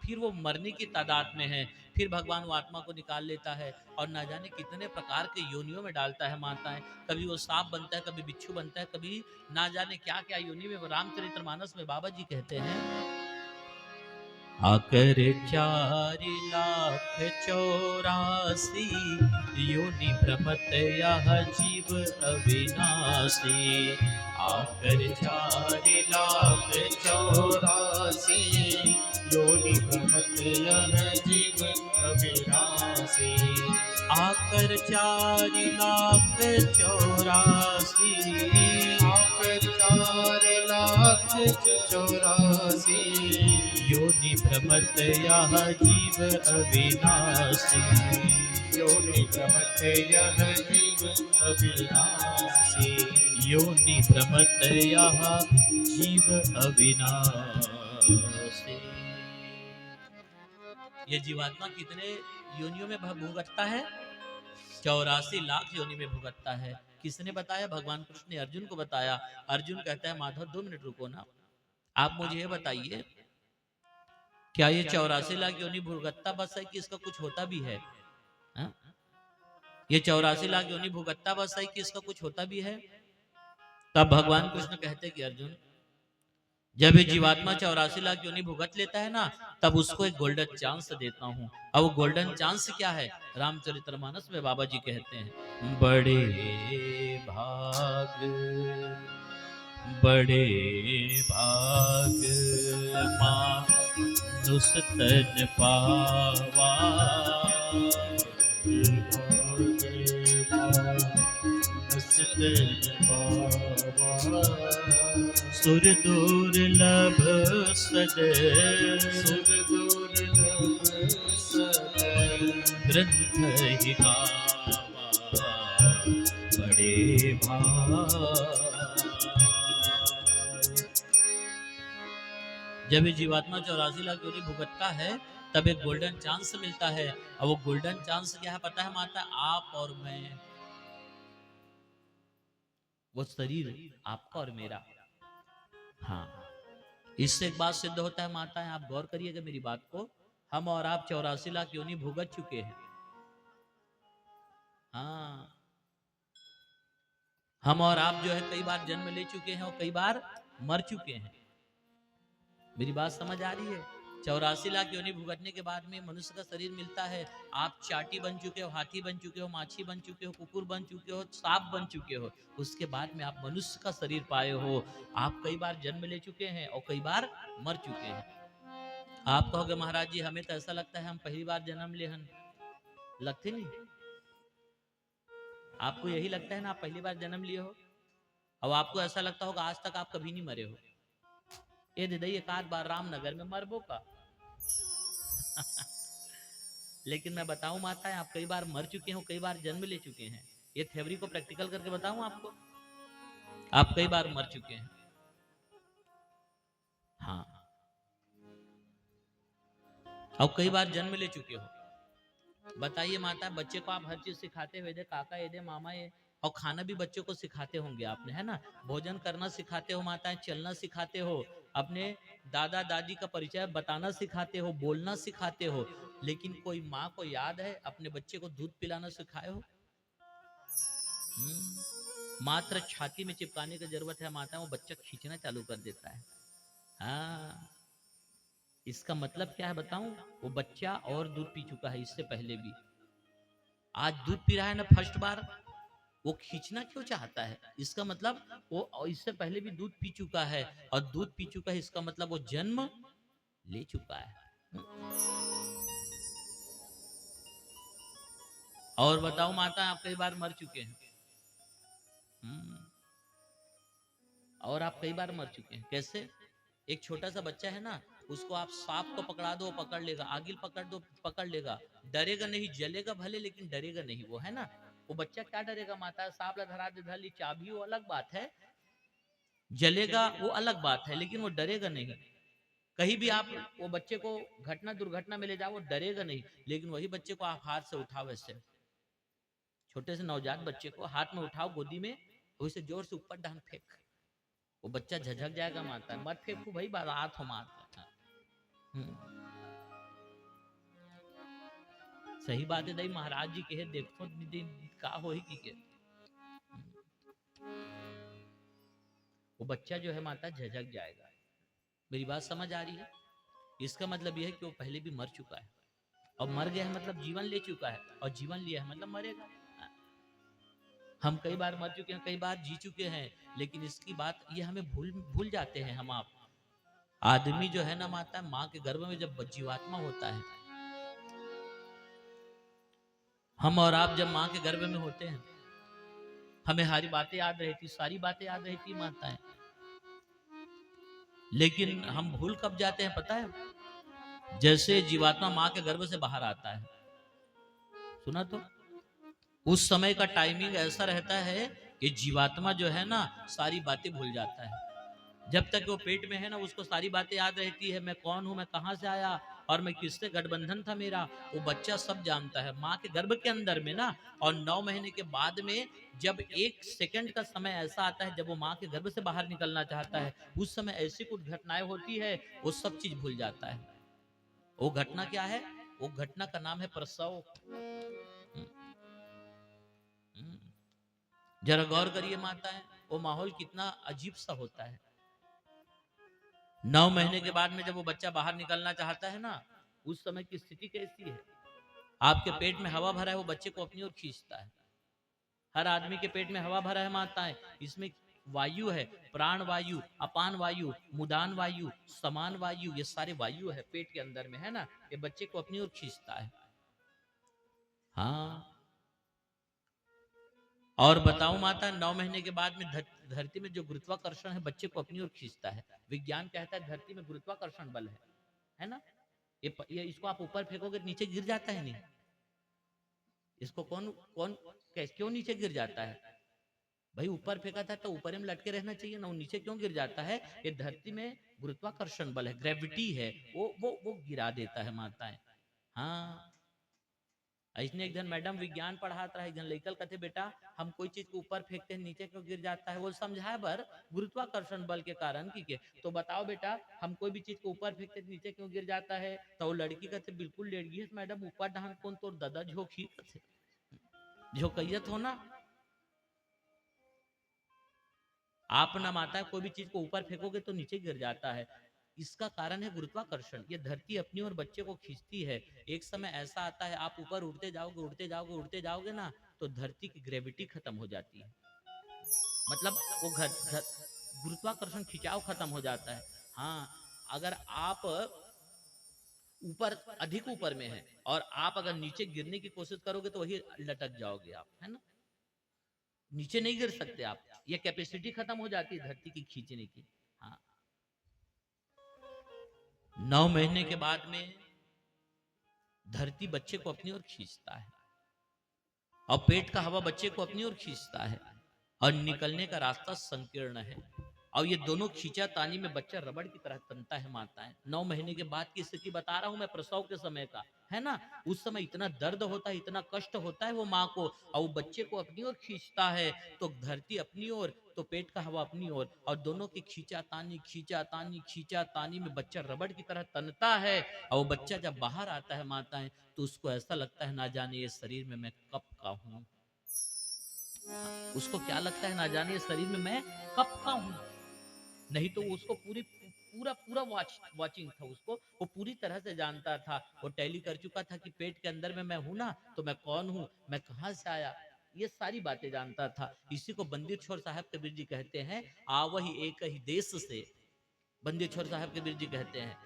फिर वो मरने की तादाद में है, फिर भगवान वो आत्मा को निकाल लेता है और ना जाने कितने प्रकार के योनियों में डालता है माता है, कभी वो सांप बनता है, कभी बिच्छू बनता है, कभी ना जाने क्या क्या योनि में। रामचरितमानस में बाबा जी कहते हैं आकर 4,84,000 योनि भ्रमत यह जीव अविनाशी, आकर 4,84,000 योनि भ्रमत यह जीव अविनाशी, आकर 4,84,000 आकर 4,84,000 योनि भ्रमत यह जीव अविनाशी, योनि भ्रमत यह जीव अविनाशी, योनि भ्रमत यह जीव अविनाशी। ये जीवात्मा कितने योनियों में भुगतता है, 84 लाख योनि में भुगतता है। किसने बताया, भगवान कृष्ण ने अर्जुन को बताया। अर्जुन कहता है माधव 2 मिनट रुको ना, आप मुझे ये बताइए क्या ये 84 लाख योनि भुगतता बस है कि इसका कुछ होता भी है? हा? ये 84 लाख योनि भुगतता बस है कि इसका कुछ होता भी है? तब भगवान कृष्ण कहते कि अर्जुन जब ये जीवात्मा 84 लाख योनि भुगत लेता है ना, तब उसको एक गोल्डन चांस देता हूँ। अब वो गोल्डन चांस क्या है? रामचरितमानस में बाबा जी कहते हैं, बड़े भाग मानुष तन पावा, सुर दुर्लभ सदे, ग्रंथ ही गावा, बड़े भाग। जब ये जीवात्मा 84 लाख योनि भुगतता है, तब एक गोल्डन चांस मिलता है। और वो गोल्डन चांस क्या है पता है माता? आप और मैं, वो शरीर आपका और मेरा। हाँ, इससे एक बात सिद्ध होता है माता है, आप गौर करिएगा मेरी बात को। हम और आप 84 लाख योनि भुगत चुके हैं। हाँ, हम और आप जो है कई बार जन्म ले चुके हैं और कई बार मर चुके हैं। मेरी बात समझ आ रही है? 84 लाख योनि भुगतने के बाद में मनुष्य का शरीर मिलता है। आप चाटी बन चुके हो, हाथी बन चुके हो, माछी बन चुके हो, कुकुर बन चुके हो, सांप बन चुके हो। उसके बाद में आप मनुष्य का शरीर पाए हो। आप कई बार जन्म ले चुके हैं और कई बार मर चुके हैं। आप कहोगे महाराज जी हमें तो ऐसा लगता है हम पहली बार जन्म ले हन। लगते नहीं? आपको यही लगता है ना आप पहली बार जन्म लिए हो? और आपको ऐसा लगता होगा आज तक आप कभी नहीं मरे हो। ये दे एक आध बार रामनगर में मरबो का। लेकिन मैं बताऊं माता है, आप कई बार मर चुके हो, कई बार जन्म ले चुके हैं। ये थ्योरी को प्रैक्टिकल करके बताऊं आपको, आप कई बार मर चुके हैं। हाँ, और कई बार जन्म ले चुके हो। बताइए माता, बच्चे को आप हर चीज सिखाते हुए दे, काका ये दे, मामा ये, और खाना भी बच्चों को सिखाते होंगे आपने, है ना? भोजन करना सिखाते हो माताएं, चलना सिखाते हो, अपने दादा दादी का परिचय बताना सिखाते हो, बोलना सिखाते हो। लेकिन कोई माँ को याद है अपने बच्चे को दूध पिलाना सिखाए हो? मात्र छाती में चिपकाने की जरूरत है माता, वो बच्चा खींचना चालू कर देता है। हाँ, इसका मतलब क्या है बताऊं? वो बच्चा और दूध पी चुका है इससे पहले भी। आज दूध पी रहा है ना फर्स्ट बार, वो खींचना क्यों चाहता है? इसका मतलब वो इससे पहले भी दूध पी चुका है, और दूध पी चुका है इसका मतलब वो जन्म ले चुका है। और बताओ माता, आप कई बार मर चुके हैं। और आप कई बार मर चुके हैं। कैसे? एक छोटा सा बच्चा है ना, उसको आप सांप को पकड़ा दो पकड़ लेगा, आगिल पकड़ दो पकड़ लेगा, डरेगा नहीं, जलेगा भले लेकिन डरेगा नहीं, वो है ना? वो बच्चा क्या डरेगा माता? सांप ला धरा दे धर ली चाबी, वो अलग बात है, जलेगा वो अलग बात है, लेकिन वो डरेगा नहीं। कहीं भी आप वो बच्चे को घटना दुर्घटना में ले जाओ, वो डरेगा नहीं। लेकिन वही बच्चे को आप हाथ से उठाओ, ऐसे छोटे से नवजात बच्चे को हाथ में उठाओ गोदी में, उसे जोर से ऊपर डांग फेंक, वो बच्चा झझक जाएगा माता है, मत फेंकू भाई, बारात हो मार। सही बात है दई, महाराज जी कहे देखो दीदी का हो ही की के। वो बच्चा जो है माता झझक जाएगा। मेरी बात समझ आ रही है? इसका मतलब यह है कि वो पहले भी मर चुका है, और मर गया है मतलब जीवन ले चुका है, और जीवन लिया है मतलब मरेगा। हम कई बार मर चुके हैं, कई बार जी चुके हैं, लेकिन इसकी बात ये हमें भूल भूल जाते हैं हम आप। आदमी जो है ना माता, माँ के गर्भ में जब जीवात्मा होता है, हम और आप जब माँ के गर्भ में होते हैं, हमें सारी बातें याद रहती, सारी बातें याद रहती माता है। लेकिन हम भूल कब जाते हैं पता है? जैसे जीवात्मा माँ के गर्भ से बाहर आता है, सुना तो उस समय का टाइमिंग ऐसा रहता है कि जीवात्मा जो है ना सारी बातें भूल जाता है। जब तक वो पेट में है ना, उसको सारी बातें याद रहती है, मैं कौन हूं, मैं कहां से आया, और मैं किससे गठबंधन था मेरा, वो बच्चा सब जानता है माँ के गर्भ के अंदर में ना। और 9 महीने के बाद में जब 1 सेकंड का समय ऐसा आता है जब वो माँ के गर्भ से बाहर निकलना चाहता है, उस समय ऐसी कुछ घटनाएं होती है, वो सब चीज भूल जाता है। वो घटना क्या है? वो घटना का नाम है प्रसव। जरा गौर करिए माता है, वो माहौल कितना अजीब सा होता है। 9 महीने के बाद में जब वो बच्चा बाहर निकलना चाहता है ना, उस समय की स्थिति कैसी है? आपके पेट में हवा भरा है, वो बच्चे को अपनी ओर खींचता है। हर आदमी के पेट में हवा भरा है माताएं, इसमें वायु है, प्राण वायु, अपान वायु, मुदान वायु, समान वायु, ये सारे वायु है पेट के अंदर में, है ना? ये बच्चे को अपनी ओर खींचता है। हाँ, और बताऊं माता, 9 महीने के बाद में धरती में जो गुरुत्वाकर्षण है बच्चे को अपनी ओर खींचता है। विज्ञान कहता है धरती में गुरुत्वाकर्षण बल है ना? ये इसको आप ऊपर फेंकोगे नीचे गिर जाता है नहीं? इसको कौन कौन क्यों नीचे गिर जाता है? भाई ऊपर फेंका था तो ऊपर में लटके रहना चाहिए ना, वो नीचे क्यों गिर जाता है? ये धरती में गुरुत्वाकर्षण बल है, ग्रेविटी है, वो गिरा देता है माताएं। हाँ, ऐसने एक जन मैडम विज्ञान पढ़ाता है, एक जन लइकल कहते बेटा हम कोई चीज को ऊपर फेंकते हैं नीचे क्यों गिर जाता है? वो समझाए बर गुरुत्वाकर्षण बल के कारण की के तो बताओ बेटा हम कोई भी चीज को ऊपर फेंकते नीचे क्यों गिर जाता है? तो वो लड़की कहते बिल्कुल लड़की है मैडम, ऊपर ढहान कौन तो दादा झोंकी कहते झोंकैयत हो ना। आप ना माता कोई भी चीज को ऊपर फेंकोगे तो नीचे गिर जाता है, इसका कारण है गुरुत्वाकर्षण। ये धरती अपनी और बच्चे को खींचती है। एक समय ऐसा आता है आप ऊपर उड़ते जाओगे उड़ते जाओगे उड़ते जाओगे ना, तो धरती की ग्रेविटी खत्म हो जाती है, मतलब वो गुरुत्वाकर्षण खिंचाव खत्म हो जाता है। हाँ, अगर आप ऊपर अधिक ऊपर में है और आप अगर नीचे गिरने की कोशिश करोगे तो वही लटक जाओगे आप, है ना? नीचे नहीं गिर सकते आप, ये कैपेसिटी खत्म हो जाती है धरती की खींचने की। हाँ, 9 महीने के बाद में धरती बच्चे को अपनी ओर खींचता है और पेट का हवा बच्चे को अपनी ओर खींचता है और निकलने का रास्ता संकीर्ण है और ये दोनों खींचा तानी में बच्चा रबड़ की तरह तनता है माताएं। 9 महीने के बाद की स्थिति बता रहा हूं मैं, प्रसव के समय का, है ना? उस समय इतना दर्द होता है, इतना कष्ट होता है वो माँ को, और वो बच्चे को अपनी ओर खींचता है तो धरती अपनी ओर तो पेट का हवा अपनी ओर, और दोनों की खींचा तानी में बच्चा रबड़ की तरह तनता है। और वो बच्चा जब बाहर आता है माताएं तो उसको ऐसा लगता है ना जाने ये शरीर में मैं कब का हूं। उसको क्या लगता है ना जाने ये शरीर में मैं कब का हूं। नहीं तो उसको पूरा पूरा वॉचिंग था उसको, वो पूरी तरह से जानता था, वो टैली कर चुका था कि पेट के अंदर में मैं हूं ना, तो मैं कौन हूं, मैं कहां से आया, ये सारी बातें जानता था। इसी को बंदी छोर साहब कबीर जी कहते हैं, आवही एक ही देश से। बंदी छोर साहब कबीर जी कहते हैं,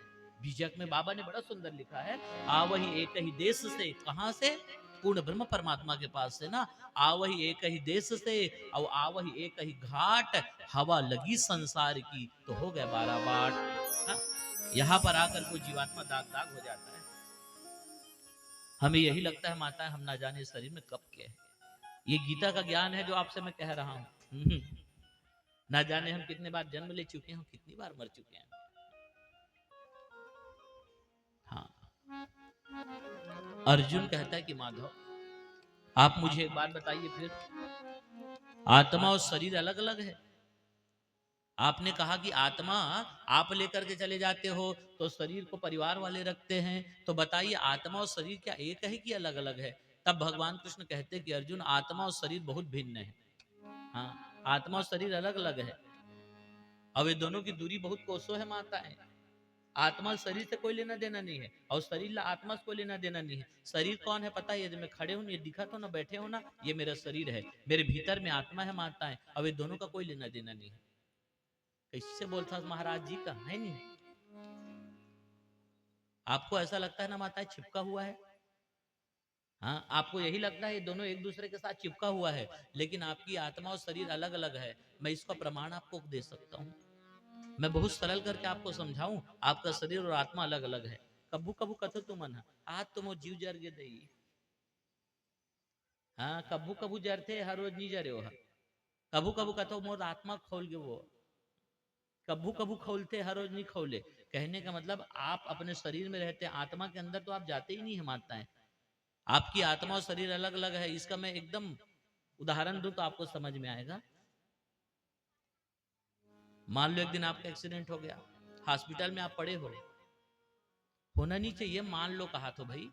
बीजक में बाबा ने बड़ा सुंदर लिखा है, आवही एक ही देश से, कहां से? पूर्ण ब्रह्म परमात्मा के पास से ना। आवही एक ही देश से और आवही एक ही घाट, हवा लगी संसार की तो हो गए 12 बाट। हाँ? यहाँ पर आकर कोई जीवात्मा दाग दाग हो जाता है, हमें यही लगता है माता हम ना जाने शरीर में कब के है। ये गीता का ज्ञान है जो आपसे मैं कह रहा हूँ। ना जाने हम कितने बार जन्म ले चुके हैं, कितनी बार मर चुके हैं। हाँ, अर्जुन कहता है कि माधव आप मुझे एक बात बताइए, फिर आत्मा और शरीर अलग अलग है। आपने कहा कि आत्मा आप लेकर के चले जाते हो तो शरीर को परिवार वाले रखते हैं, तो बताइए आत्मा और शरीर क्या एक है कि अलग अलग है? तब भगवान कृष्ण कहते हैं कि अर्जुन आत्मा और शरीर बहुत भिन्न है। हाँ, आत्मा और शरीर अलग अलग है, अब ये दोनों की दूरी बहुत कोसों है माता है। आत्मा शरीर से कोई लेना देना नहीं है और शरीर ला आत्मा से कोई लेना देना नहीं है। शरीर कौन है पता है? ये जो मैं खड़े हूँ, ये दिखा तो ना, बैठे हो ना, ये मेरा शरीर है, मेरे भीतर में आत्मा है माता है। अब ये दोनों का कोई लेना देना नहीं है। कैसे बोलता महाराज जी का है नहीं? आपको ऐसा लगता है ना माता चिपका हुआ है? हाँ, आपको यही लगता है ये दोनों एक दूसरे के साथ चिपका हुआ है, लेकिन आपकी आत्मा और शरीर अलग अलग है। मैं इसका प्रमाण आपको दे सकता हूँ, मैं बहुत सरल करके आपको समझाऊं। आपका शरीर और आत्मा अलग अलग है। कबू कबू कथो तुम मन आज तुम जीव जर गे दई। हाँ, कबू कबू जरते हर रोज नहीं जरे हो। कबू कबू कथो मोर आत्मा खोल गए वो, कबू कबू खोलते हर रोज नहीं खोले। कहने का मतलब आप अपने शरीर में रहते, आत्मा के अंदर तो आप जाते ही नहीं है मानता है। आपकी आत्मा और शरीर अलग अलग है, इसका मैं एकदम उदाहरण दूं तो आपको समझ में आएगा। मान लो एक दिन आपका एक्सीडेंट हो गया, हॉस्पिटल में आप पड़े हो, होना नहीं चाहिए मान लो कहा तो भाई,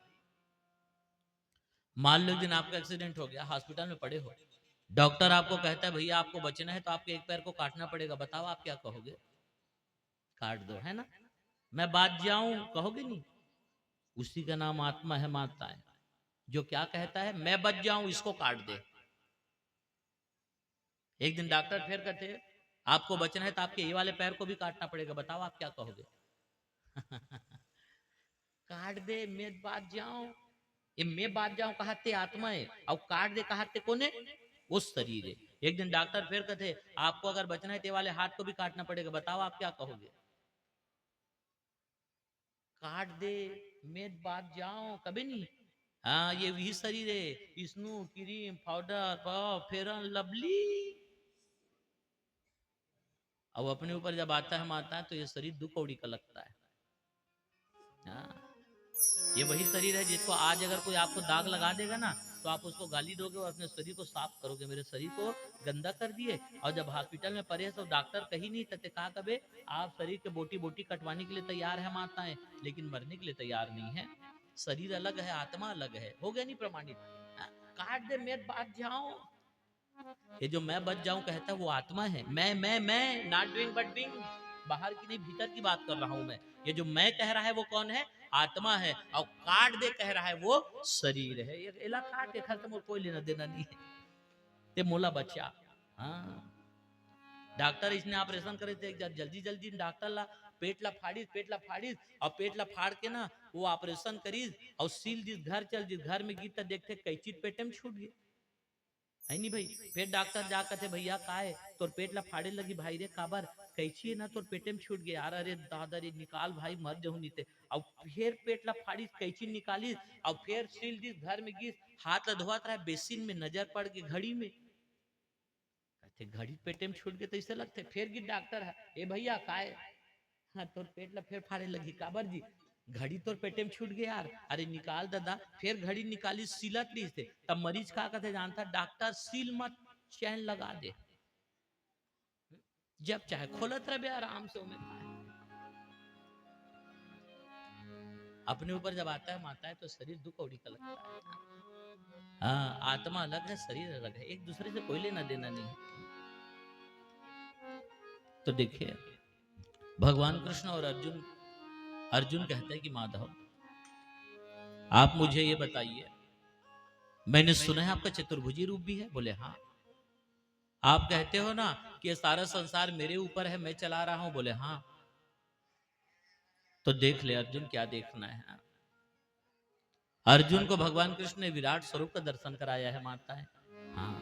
मान लो एक दिन आपका एक्सीडेंट हो गया, हॉस्पिटल में पड़े हो, डॉक्टर आपको कहता है भैया आपको बचना है तो आपके एक पैर को काटना पड़ेगा, बताओ आप क्या कहोगे? काट दो, है ना। मैं बात जाऊं कहोगे नहीं, उसी का नाम आत्मा है माता है, जो क्या कहता है मैं बच जाऊं इसको काट दे। एक दिन डॉक्टर फिर कहते आपको बचना है तो आपके ये वाले पैर को भी काटना पड़ेगा, बताओ आप क्या कहोगे? काट दे मैं बात जाऊं, ये मैं बात जाऊं कहते आत्मा है और काट दे कहते कौन है? वो शरीर है। एक दिन डॉक्टर फिर कहते आपको अगर बचना है तो वाले हाथ को भी काटना पड़ेगा, बताओ आप क्या कहोगे? काट दे मैं बात जाऊं कभी नहीं। हाँ ये वही शरीर है, स्नू क्रीम पाउडर फेरन लवली। अब अपने ऊपर जब आता है माता है तो ये शरीर दो कौड़ी का लगता है। हाँ ये वही शरीर है जिसको आज अगर कोई आपको दाग लगा देगा ना तो आप उसको गाली दोगे और अपने शरीर को साफ करोगे, मेरे शरीर को गंदा कर दिए। और जब हॉस्पिटल में पड़े तो डॉक्टर कहीं नहीं कहते कहा कबे आप शरीर के बोटी बोटी कटवाने के लिए तैयार है माताएं, लेकिन मरने के लिए तैयार नहीं है। शरीर अलग है आत्मा अलग है, हो गया नहीं प्रमाणित। हाँ, काट दे मेरे बात जाओ, ये जो मैं बच जाऊं कहता है वो आत्मा है। मैं नॉट डूइंग बट डूइंग, बाहर की नहीं भीतर की बात कर रहा हूं मैं। ये जो मैं कह रहा है वो कौन है? आत्मा है। और काट दे कह रहा है वो शरीर है। ये इला काट के खत्म और कोई लेना देना नहीं है, ते मोला बच्चा। हाँ डॉक्टर इसने ऑपरेशन करे थे जल्दी जल्दी डॉक्टर ला पेट ला फाड़ीस और पेट ला फाड़ के ना वो ऑपरेशन करीस और सील जिस घर चल जिस घर में गीता देखते कैची पेटे में छूट गई है नहीं भाई। फिर डॉक्टर जा कहते भैया का है तोर पेट ला फाड़े लगी भाई रे काबर कैची है ना तोर पेटे में छूट गया यार, अरे दादा रे निकाल भाई मर जाऊं नीते। और फिर पेट ला फाड़ी कैची निकाली और फिर सील दी घर में गिस हाथ ला धोत रहा बेसिन में नजर पड़ के घड़ी में कहते घड़ी पेटे में छूट गए तो इसे लगते फिर गिर डॉक्टर है ए भैया का है, हाँ तोर पेट ला फिर फाड़े लगी काबर जी घड़ी तोर पेटे में छूट गया यार, अरे निकाल दादा। फिर घड़ी निकाली सीलत ली थे तब मरीज का कहते जानता डॉक्टर सील मत चैन लगा दे, जब चाहे खोलत रहे आराम से उमें अपने ऊपर जब आता है माता है तो शरीर दो कौड़ी का लगता है। हाँ आत्मा अलग है शरीर अलग है, एक दूसरे से कोई लेना देना नहीं है। तो देखिए भगवान कृष्ण और अर्जुन, अर्जुन कहते हैं कि माधव आप मुझे ये बताइए, मैंने सुना है आपका चतुर्भुजी रूप भी है। बोले हाँ। आप कहते हो ना कि ये सारा संसार मेरे ऊपर है मैं चला रहा हूं। बोले हाँ। तो देख ले अर्जुन क्या देखना है। अर्जुन को भगवान कृष्ण ने विराट स्वरूप का दर्शन कराया है माता है। हाँ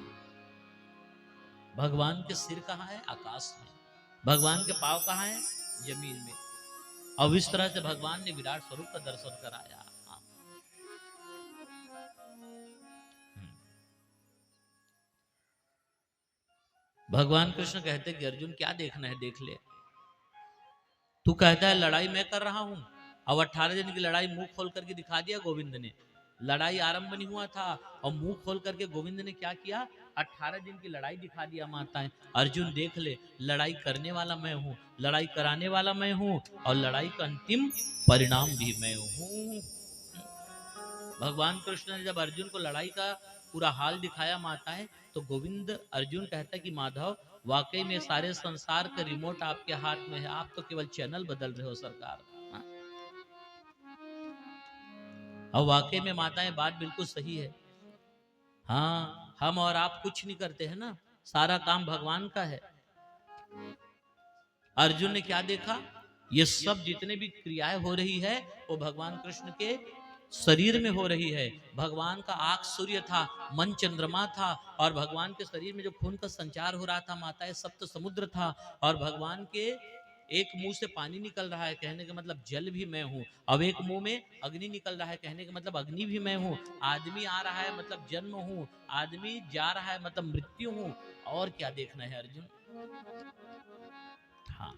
भगवान के सिर कहाँ है? आकाश में। भगवान के पांव कहाँ है? जमीन में। अब इस तरह से भगवान ने विराट स्वरूप का दर्शन कराया। हाँ। भगवान कृष्ण कहते कि अर्जुन क्या देखना है देख ले। तू कहता है लड़ाई मैं कर रहा हूं। अब 18 दिन की लड़ाई मुंह खोल करके दिखा दिया गोविंद ने। लड़ाई आरंभ नहीं हुआ था और मुंह खोल करके गोविंद ने क्या किया? 18 दिन की लड़ाई दिखा दिया माताएं। अर्जुन देख ले लड़ाई करने वाला मैं हूं, लड़ाई कराने वाला मैं हूं और लड़ाई का अंतिम परिणाम भी मैं हूं। भगवान कृष्ण ने जब अर्जुन को लड़ाई का पूरा हाल दिखाया माताएं तो गोविंद अर्जुन कहता है कि माधव वाकई में सारे संसार का रिमोट आपके हाथ में है, आप तो केवल चैनल बदल रहे हो सरकार। हाँ? और वाकई में माताएं बात बिल्कुल सही है। हाँ हम और आप कुछ नहीं करते हैं ना, सारा काम भगवान का है। अर्जुन ने क्या देखा? ये सब जितने भी क्रियाएं हो रही है वो भगवान कृष्ण के शरीर में हो रही है। भगवान का आंख सूर्य था, मन चंद्रमा था और भगवान के शरीर में जो खून का संचार हो रहा था माताएं सप्त समुद्र था। और भगवान के एक मुंह से पानी निकल रहा है कहने का मतलब जल भी मैं हूं। अब एक मुंह में अग्नि निकल रहा है कहने का मतलब अग्नि भी मैं हूं। आदमी आ रहा है मतलब जन्म हूं, आदमी जा रहा है मतलब मृत्यु हूं। और क्या देखना है अर्जुन? हाँ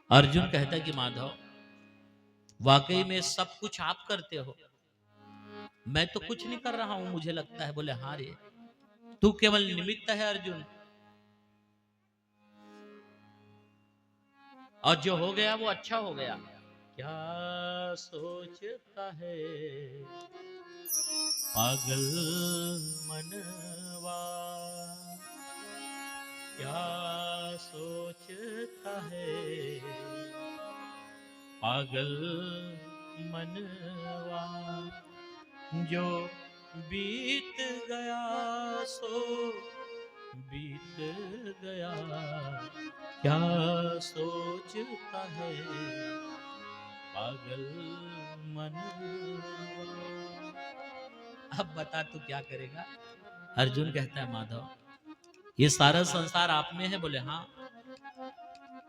अर्जुन कहता है कि माधव वाकई में सब कुछ आप करते हो, मैं तो कुछ नहीं कर रहा हूं मुझे लगता है। बोले हाँ रे तू केवल निमित्त है अर्जुन, और जो हो गया वो अच्छा हो गया। क्या सोचता है पागल मनवा, क्या सोचता है पागल मनवा, जो बीत गया सो बीत गया, क्या सोचता है पागल मनवा। अब बता तू क्या करेगा? अर्जुन कहता है माधव ये सारा संसार आप में है। बोले हाँ,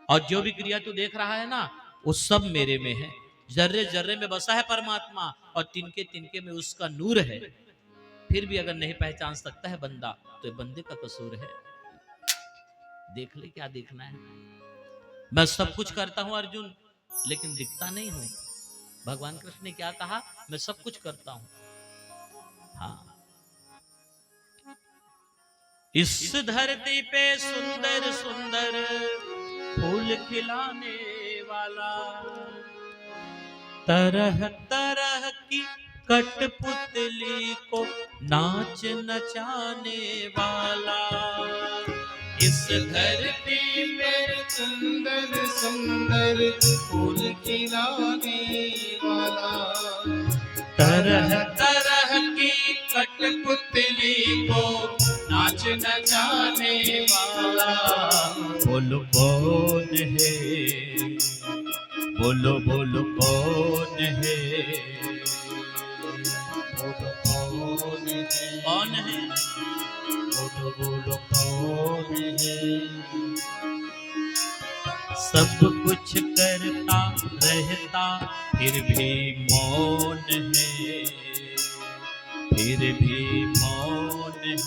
और जो भी क्रिया तू देख रहा है ना वो सब मेरे में है। जर्रे जर्रे में बसा है परमात्मा और तिनके तिनके में उसका नूर है। फिर भी अगर नहीं पहचान सकता है बंदा तो ये बंदे का कसूर है। देख ले क्या देखना है। मैं सब कुछ करता हूं अर्जुन, लेकिन दिखता नहीं हूं। भगवान कृष्ण ने क्या कहा? मैं सब कुछ करता हूं। हाँ, इस धरती पे सुंदर सुंदर फूल खिलाने वाला, तरह तरह की कठपुतली को नाच नचाने वाला। इस धरती पे सुंदर सुंदर फूल खिलाने वाला, तरह तरह की कठपुतली को नाच नचाने वाला। बोलो कौन है, बोलो बोलो कौन है, बोलो कौन है, कौन है, बोलो बोलो कौन है। सब कुछ करता रहता फिर भी मौन है, फिर भी मौन है।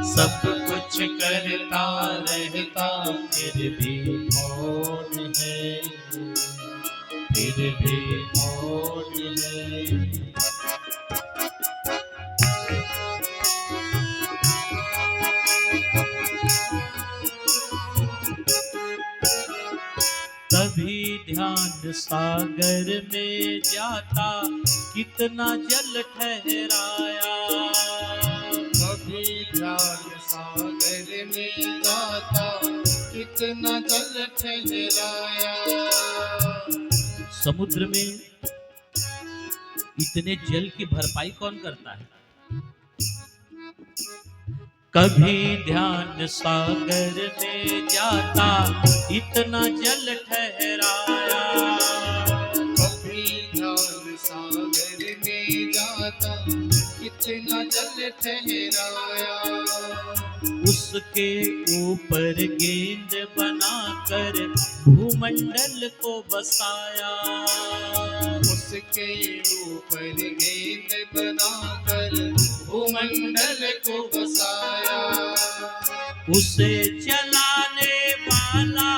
सब कुछ करता रहता फिर भी मौन है, फिर भी मौन है। कभी ध्यान सागर में जाता कितना जल ठहराया, कभी ध्यान सागर में जाता कितना जल ठहराया। समुद्र में इतने जल की भरपाई कौन करता है? कभी ध्यान सागर में जाता इतना जल ठहराया, कभी ध्यान सागर में जाता कितना जल ठहराया। उसके ऊपर गेंद बनाकर भूमंडल को बसाया, उसके ऊपर गेंद बनाकर भूमंडल को बसाया। उसे चलाने वाला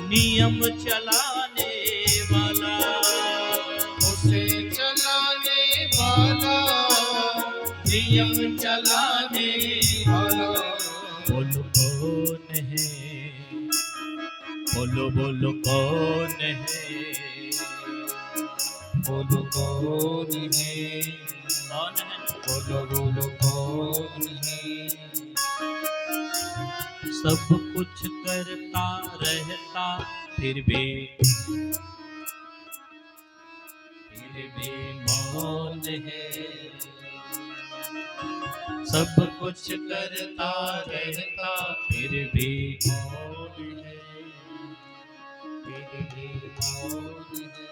नियम चलाने वाला, उसे चलाने वाला नियम चलाने वाला। बोलो कौन है, बोलो बोलो कौन है, बोलो कौन है, कौन है? बोलो बोलो कौन है। सब कुछ करता रहता फिर भी मौन है। सब कुछ करता रहता फिर भी मौन है, फिर भी मौन है।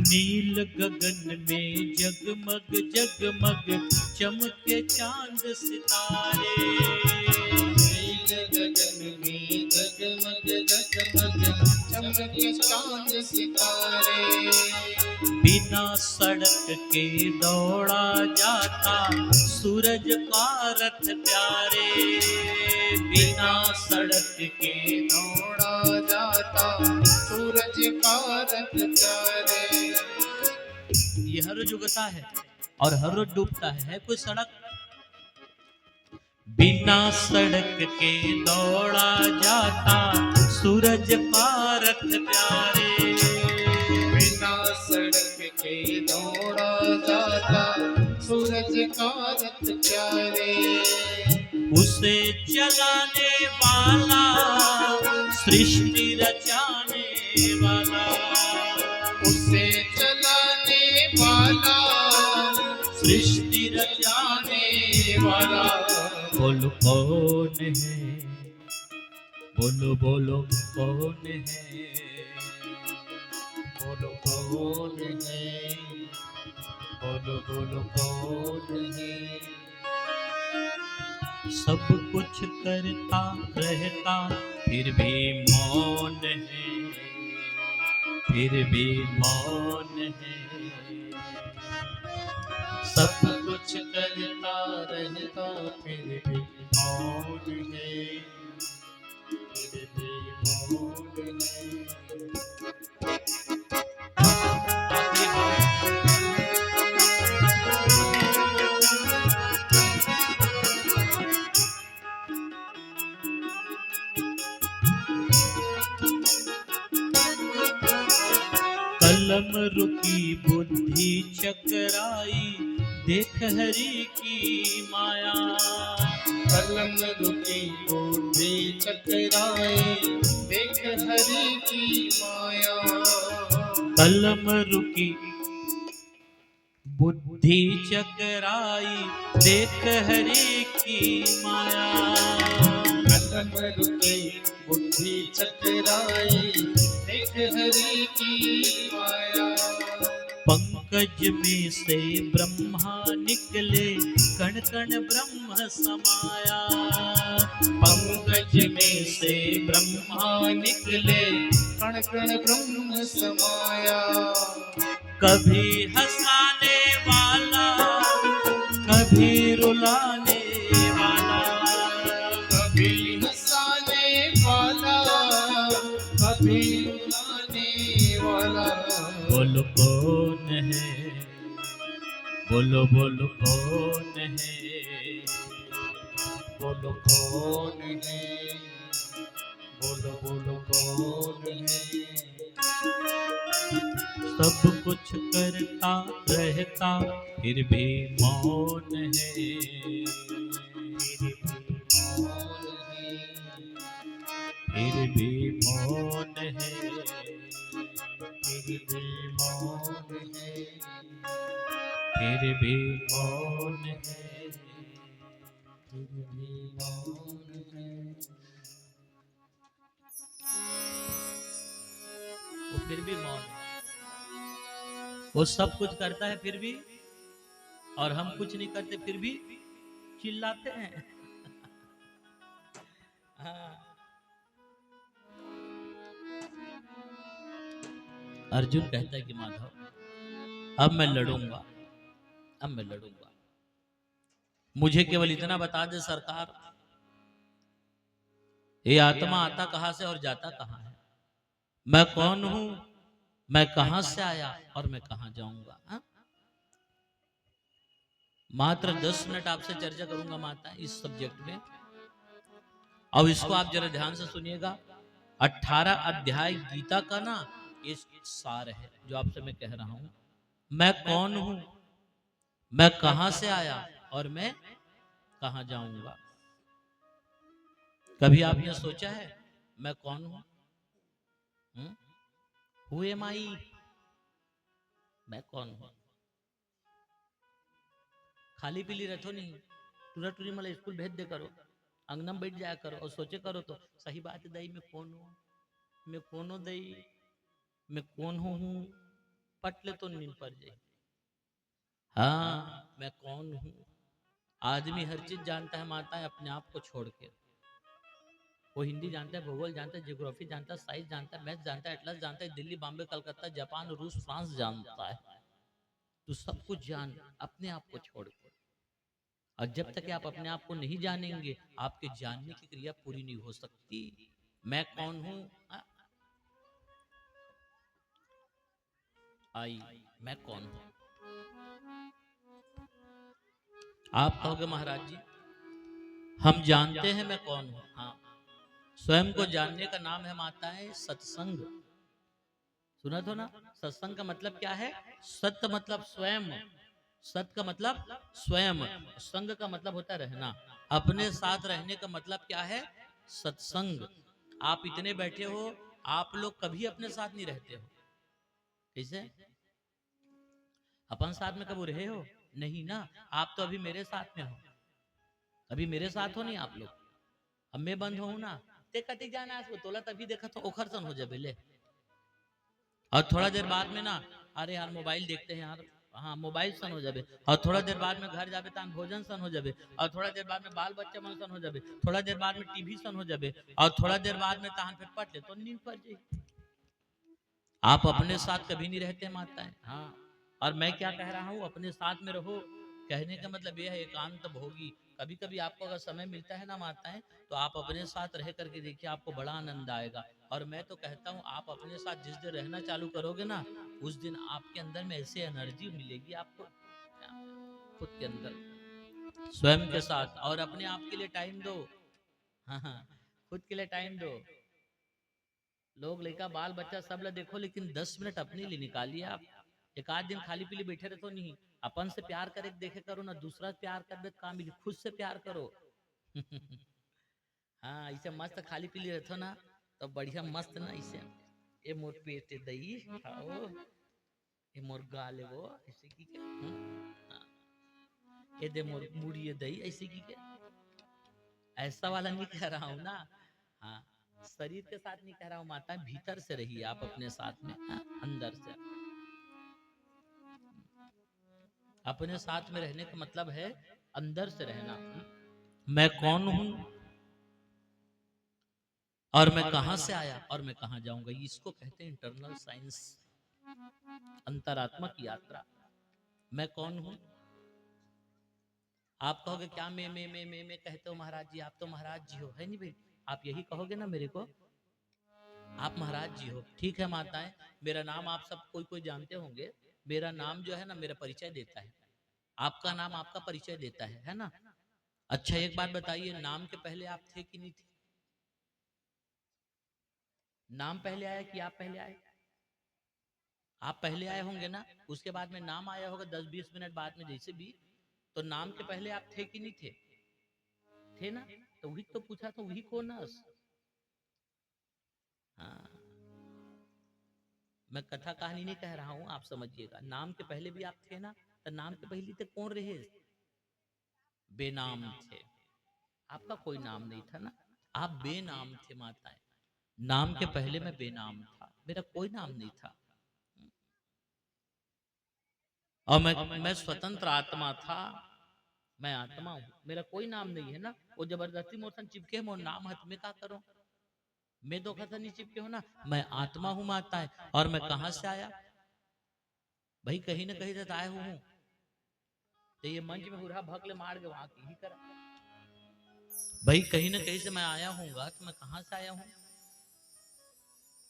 नील गगन में जगमग जगमग चमके चांद सितारे, नील गगन में जगमग जगमग चमके चांद सितारे। बिना सड़क के दौड़ा जाता सूरज का रथ प्यारे, बिना सड़क के दौड़ा जाता सूरज का रथ प्यारे। ये हर रोज उगता है और हर रोज डूबता है कोई सड़क? बिना सड़क के दौड़ा जाता सूरज का रथ प्यारे। बिना सड़क के दौड़ा जाता सूरज का रथ प्यारे। उसे चलाने वाला सृष्टि रचाने वाला, उसे चलाने वाला सृष्टि रचाने वाला। बोलो कौन है, बोलो बोलो कौन है, बोलो कौन है, बोलो बोलो कौन है। सब कुछ करता रहता फिर भी मौन है, फिर भी मौन है। सब कुछ करता रहता फिर भी मौन है, फिर भी मौन है। कलम रुकी बुद्धि चकराई देख हरि की माया। कलम रुकी बुद्धि चकराई देख हरि की माया। कलम रुकी बुद्धि चकराई देख हरि की माया। कलम रुकी बुद्धि चकराई देख हरि की माया। पंकज में से ब्रह्मा निकले कण कण ब्रह्म समाया। पंकज में से ब्रह्मा निकले कण कण ब्रह्म समाया। कभी हंसाने वाला कभी रुलाने वाला, कभी हंसाने वाला कभी रुलाने वाला। बोलो कौन है, बोलो बोलो कौन है, बोलो कौन है, बोलो बोलो कौन है। सब कुछ करता रहता फिर भी मौन है, फिर भी मौन है, फिर भी मौन है, फिर भी मौन है, फिर भी मौन है। वो फिर भी मौन है। वो सब कुछ करता है फिर भी, और हम कुछ नहीं करते फिर भी चिल्लाते हैं। हाँ। अर्जुन कहता है कि माधव अब मैं लड़ूंगा, अब मैं लड़ूंगा। मुझे केवल इतना बता दे सरकार, ये आत्मा आता कहां से और जाता कहां है? मैं कौन हूं, मैं कहां से आया और मैं कहां जाऊंगा? हा? मात्र 10 मिनट आपसे चर्चा करूंगा माता इस सब्जेक्ट में। अब इसको आप जरा ध्यान से सुनिएगा। 18 अध्याय गीता का ना ये सार है जो आपसे मैं कह रहा हूं। मैं कौन हूं, मैं कहां से आया और मैं कहां जाऊंगा? कभी आपने सोचा है मैं कौन हूं? हु एम आई? मैं कौन हूं? खाली पीली रखो नहीं, टूरा टूरी मला स्कूल भेज दे करो, अंगना में बैठ जाया करो और सोचे करो तो सही बात है। दई मैं कौन हूं, मैं कौन हूं दई, मैं कौन हूं? पटले तो नींद पड़ जाए। हाँ मैं कौन हूं? आदमी हर चीज जानता है माता है अपने आप को छोड़ के। वो हिंदी जानता है, भूगोल जानता है, ज्योग्राफी जानता है, साइंस जानता है, मैथ जानता है, एटलस जानता है, दिल्ली बॉम्बे कलकत्ता जापान रूस फ्रांस जानता है। तो सब कुछ जान अपने आप को छोड़ के। और जब तक आप अपने आप को नहीं जानेंगे आपके जानने की क्रिया पूरी नहीं हो सकती। मैं कौन हूं? आई मैं कौन हूं? आप कहोगे महाराज जी हम जानते हैं मैं कौन हूं। हाँ स्वयं को जानने का नाम है माता है सत्संग। सुना तो ना, सत्संग का मतलब क्या है? सत्य मतलब स्वयं, सत्य का मतलब स्वयं, संग का मतलब होता है रहना। अपने साथ रहने का मतलब क्या है? सत्संग। आप इतने बैठे हो, आप लोग कभी अपने साथ नहीं रहते हो। कैसे? अपन साथ में कब रहे हो? नहीं ना। आप तो अभी मेरे साथ में हो, अभी मेरे साथ हो नहीं आप लोग। अब मैं बंद हूं ना, ते कटी जाना है तोला, तभी देखा तो ओखरसन हो जाए ले। और थोड़ा देर बाद में ना, अरे यार मोबाइल देखते हैं यार, हाँ मोबाइल सन हो जाबे। और थोड़ा देर बाद में घर जाबे तान भोजन सन हो जाबे। और थोड़ा देर बाद में बाल बच्चा मन सन हो जाबे। थोड़ा देर बाद में टीवी सन हो जाबे। और थोड़ा देर बाद में तान फिर पट ले तो नींद पड़ जाए। आप अपने साथ कभी नहीं रहते माताएं। हाँ, और मैं क्या कह रहा हूँ, अपने साथ में रहो। कहने का मतलब यह है एकांत भोगी। कभी कभी आपको अगर समय मिलता है ना माताएं, तो आप अपने साथ रह करके देखिए, आपको बड़ा आनंद आएगा। और मैं तो कहता हूँ, आप अपने साथ जिस दिन रहना चालू करोगे ना, उस दिन आपके अंदर में ऐसे एनर्जी मिलेगी आपको खुद के अंदर, स्वयं के साथ। और अपने आप के लिए टाइम दो। हाँ हाँ, खुद के लिए टाइम दो। लोग लड़का बाल बच्चा सब ला देखो, लेकिन 10 मिनट अपने लिए निकालिए आप। एक आध दिन खाली पीली बैठे रहते नहीं। अपन से प्यार करे देखे करो ना, दूसरा प्यार कर दे काम मिली, खुद से प्यार करो। हाँ, ऐसे मस्त खाली पीली रहते ना, तो बढ़िया मस्त ना ऐसे, ये मोर पेट दही खाओ, ये मोर गाले वो ऐसे की के, हाँ, ये दे मोर मुड़िए दही ऐसे की के। ऐसा वाला नहीं कह रहा हूँ ना। हाँ, शरीर के साथ नहीं कह रहा हूँ माता, भीतर से रहिए आप अपने साथ में। हाँ, अंदर से अपने साथ में रहने का मतलब है अंदर से रहना। मैं कौन हूं और मैं कहां से आया और मैं कहां जाऊंगा, इसको कहते हैं इंटरनल साइंस, अंतरात्मा की यात्रा। मैं कौन हूं? आप कहोगे क्या मैं कहते हो महाराज जी, आप तो महाराज जी हो, है नहीं भाई? आप यही कहोगे ना मेरे को, आप महाराज जी हो। ठीक है माताएं, मेरा नाम आप सब कोई कोई जानते होंगे। मेरा नाम जो है ना, मेरा परिचय देता है। आपका नाम आपका परिचय देता है ना? अच्छा एक बात बताइए, नाम के पहले आप थे कि नहीं थे? नाम पहले आया कि आप पहले आए? आप पहले आए होंगे ना, उसके बाद में नाम आया होगा 10-20 मिनट बाद में, जैसे भी। तो नाम के पहले आप थे कि नहीं थे? थे ना। तो वही तो पूछा, तो वही को नस। हाँ, मैं कथा कहानी नहीं कह रहा हूं, आप समझिएगा। नाम के पहले भी आप थे ना, तो नाम के पहले थे कौन रहे? बेनाम थे। आपका कोई नाम नहीं था ना, आप बेनाम थे माताएं। नाम के पहले मैं बेनाम था, मेरा कोई नाम नहीं था। और मैं स्वतंत्र आत्मा था। मैं आत्मा हूँ, मेरा कोई नाम नहीं है ना। वो जबरदस्ती मोशन चिपके मोर नाम है, तुम्हें क्या करो? मैं धोखा से नहीं चिपके हो ना। मैं आत्मा हूँ माता है। और मैं कहां से आया भाई? कहीं ना कहीं से आया हूँ। तो ये मंच में हुरा भगले मार के वहां की ही करा भाई, कहीं ना कहीं से मैं आया हूँगा। तो मैं कहां से आया हूँ?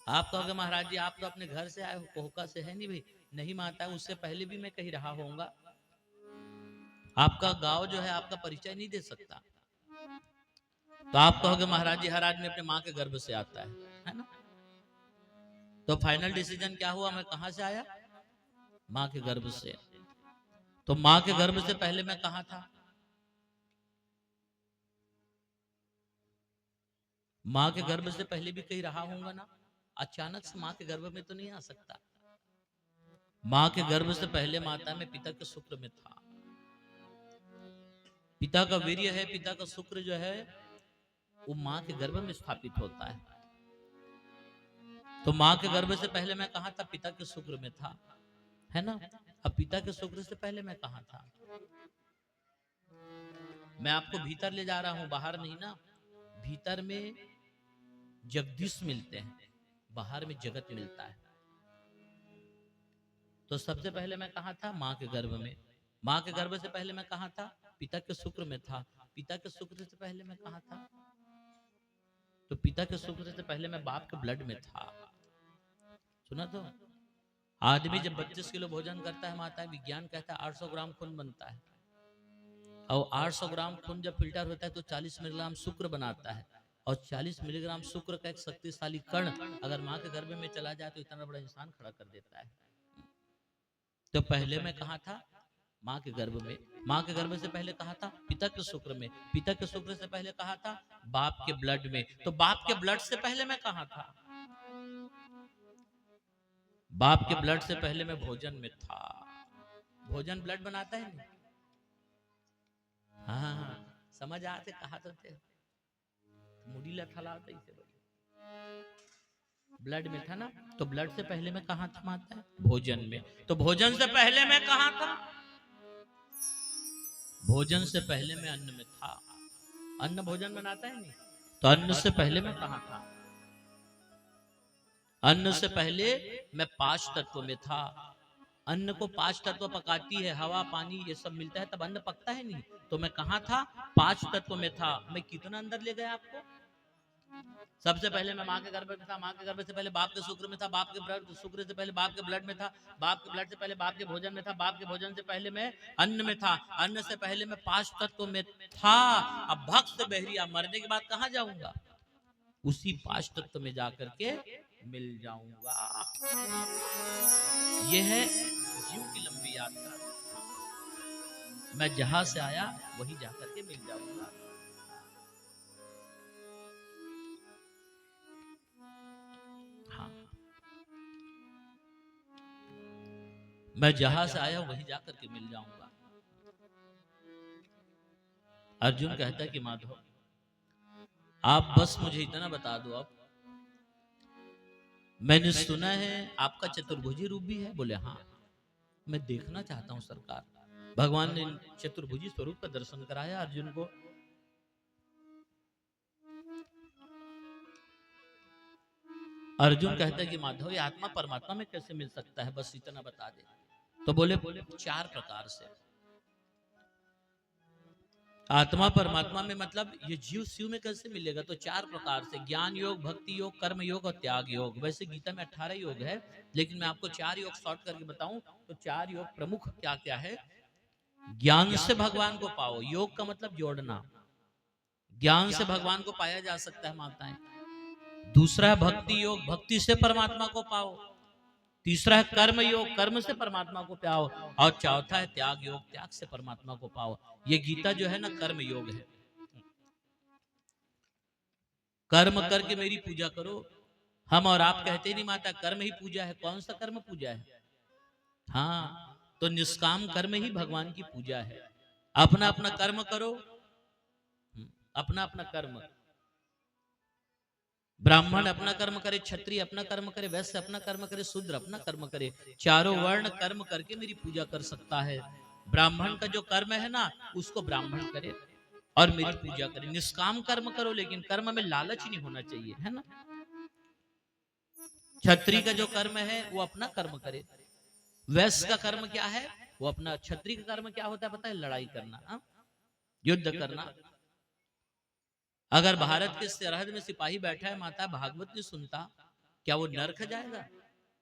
आप कहोगे महाराज जी आप तो अपने घर से आए हो, कोहका से, है नहीं भाई? नहीं माता है, उससे पहले भी मैं कहीं रहा होऊंगा। आपका गांव जो है आपका परिचय नहीं दे सकता। तो आप कहोगे महाराज जी हर आदमी अपने माँ के गर्भ से आता है ना? तो फाइनल डिसीजन क्या हुआ, मैं कहां से आया? माँ के गर्भ से। तो माँ के गर्भ से पहले मैं कहां था? माँ के गर्भ से पहले भी कहीं रहा होऊंगा ना। अचानक से माँ के गर्भ में तो नहीं आ सकता। माँ के गर्भ से पहले माता में पिता के शुक्र में था। पिता का वीर्य है, पिता का शुक्र जो है वो माँ के गर्भ में स्थापित होता है। तो माँ के गर्भ से पहले मैं कहा था? पिता के शुक्र में था, है ना? अब पिता के शुक्र से पहले मैं कहा था? मैं आपको भीतर ले जा रहा हूं, बाहर नहीं ना। भीतर में जगदीश मिलते हैं, बाहर में जगत मिलता है। तो सबसे पहले मैं कहा था? माँ के गर्भ में। माँ के गर्भ से पहले मैं कहा था? पिता के शुक्र में था। पिता के शुक्र से पहले मैं कहा था? तो पिता के शुक्र से पहले मैं बाप के ब्लड में था। सुना तो? आदमी जब 32 किलो भोजन करता है माता, विज्ञान कहता है 800 ग्राम खून बनता है। और 800 ग्राम खून जब फिल्टर होता है तो 40 मिलीग्राम शुक्र बनाता है। और 40 मिलीग्राम शुक्र का एक शक्तिशाली कण अगर माँ के गर्भ में चला जाए तो इतना बड़ा इंसान खड़ा कर देता है। तो पहले मैं कहा था माँ के गर्भ में, माँ के गर्भ से पहले कहा था पिता के शुक्र में, पिता के शुक्र से पहले कहा था बाप के ब्लड में, तो बाप के ब्लड से पहले मैं कहा था, बाप के ब्लड से पहले मैं भोजन में था। भोजन ब्लड बनाता है नहीं? हाँ समझ आते कहा तो थे मुड़ीला थला होता इसे बड़ी ब्लड में था ना, तो ब्लड से पहले मैं कहा था माता है भोजन में, तो भोजन से पहले मैं कहा था, भोजन से पहले मैं अन्न में था। अन्न भोजन बनाता है नहीं, तो अन्न से पहले मैं कहा था, अन्न से पहले मैं 5 तत्व में था। अन्न को 5 तत्व पकाती है, हवा पानी ये सब मिलता है तब अन्न पकता है नहीं, तो मैं कहा था 5 तत्व में था। मैं कितना अंदर ले गया आपको? सबसे पहले मैं माँ के गर्भ में था, माँ के गर्भ से पहले बाप के शुक्र में था, बाप के ब्लड शुक्र से पहले बाप के ब्लड में था, बाप के ब्लड से पहले बाप के भोजन में था, बाप के भोजन से पहले मैं अन्न में था, अन्न से पहले मैं 5 तत्व में था। अब भक्त बहरिया मरने के बाद कहाँ जाऊंगा? उसी 5 तत्व में जाकर के मिल जाऊंगा। यह है जीव की लंबी यात्रा। मैं जहां से आया वही जाकर के मिल जाऊंगा। हाँ मैं जहां से आया वही जाकर के मिल जाऊंगा। अर्जुन कहता है कि माधव आप बस मुझे इतना बता दो, अब मैंने सुना है आपका चतुर्भुजी रूप भी है। बोले हाँ मैं देखना चाहता हूं सरकार। भगवान ने चतुर्भुजी स्वरूप का दर्शन कराया अर्जुन को। अर्जुन कहता है कि माधव ये आत्मा परमात्मा में कैसे मिल सकता है, बस इतना बता दे। तो बोले 4 प्रकार से। आत्मा परमात्मा में मतलब ये जीव शिव में कैसे मिलेगा? तो 4 प्रकार से, ज्ञान योग, भक्ति योग, कर्म योग और त्याग योग। वैसे गीता में 18 योग है, लेकिन मैं आपको 4 योग शॉर्ट करके बताऊं तो 4 योग प्रमुख क्या क्या है। ज्ञान से भगवान को पाओ, योग का मतलब जोड़ना, ज्ञान से भगवान को पाया जा सकता है माताएं। दूसरा है भक्ति योग, भक्ति से परमात्मा को पाओ। तीसरा है कर्म योग, कर्म से परमात्मा को पाओ। और चौथा है त्याग योग, त्याग से परमात्मा को पाओ। ये गीता जो है ना कर्म योग है। कर्म करके मेरी पूजा करो। हम और आप कहते नहीं माता कर्म ही पूजा है, कौन सा कर्म पूजा है? हाँ तो निष्काम कर्म ही भगवान की पूजा है। अपना अपना कर्म करो, अपना अपना कर्म। ब्राह्मण अपना कर्म करे, क्षत्रिय अपना कर्म करे, वैश्य अपना कर्म करे, शूद्र अपना कर्म करे। चारों वर्ण कर्म करके मेरी पूजा कर सकता है। ब्राह्मण का जो कर्म है ना उसको ब्राह्मण करे और मेरी पूजा करे। निष्काम कर्म करो, लेकिन कर्म में लालच नहीं होना चाहिए, है ना। क्षत्रिय का जो कर्म है वो अपना कर्म करे। वैश्य का कर्म क्या है? वो अपना। क्षत्रिय का कर्म क्या होता है पता है? लड़ाई करना, युद्ध करना। अगर भारत के सरहद में सिपाही बैठा है माता भागवत नहीं सुनता, क्या वो नरक जाएगा?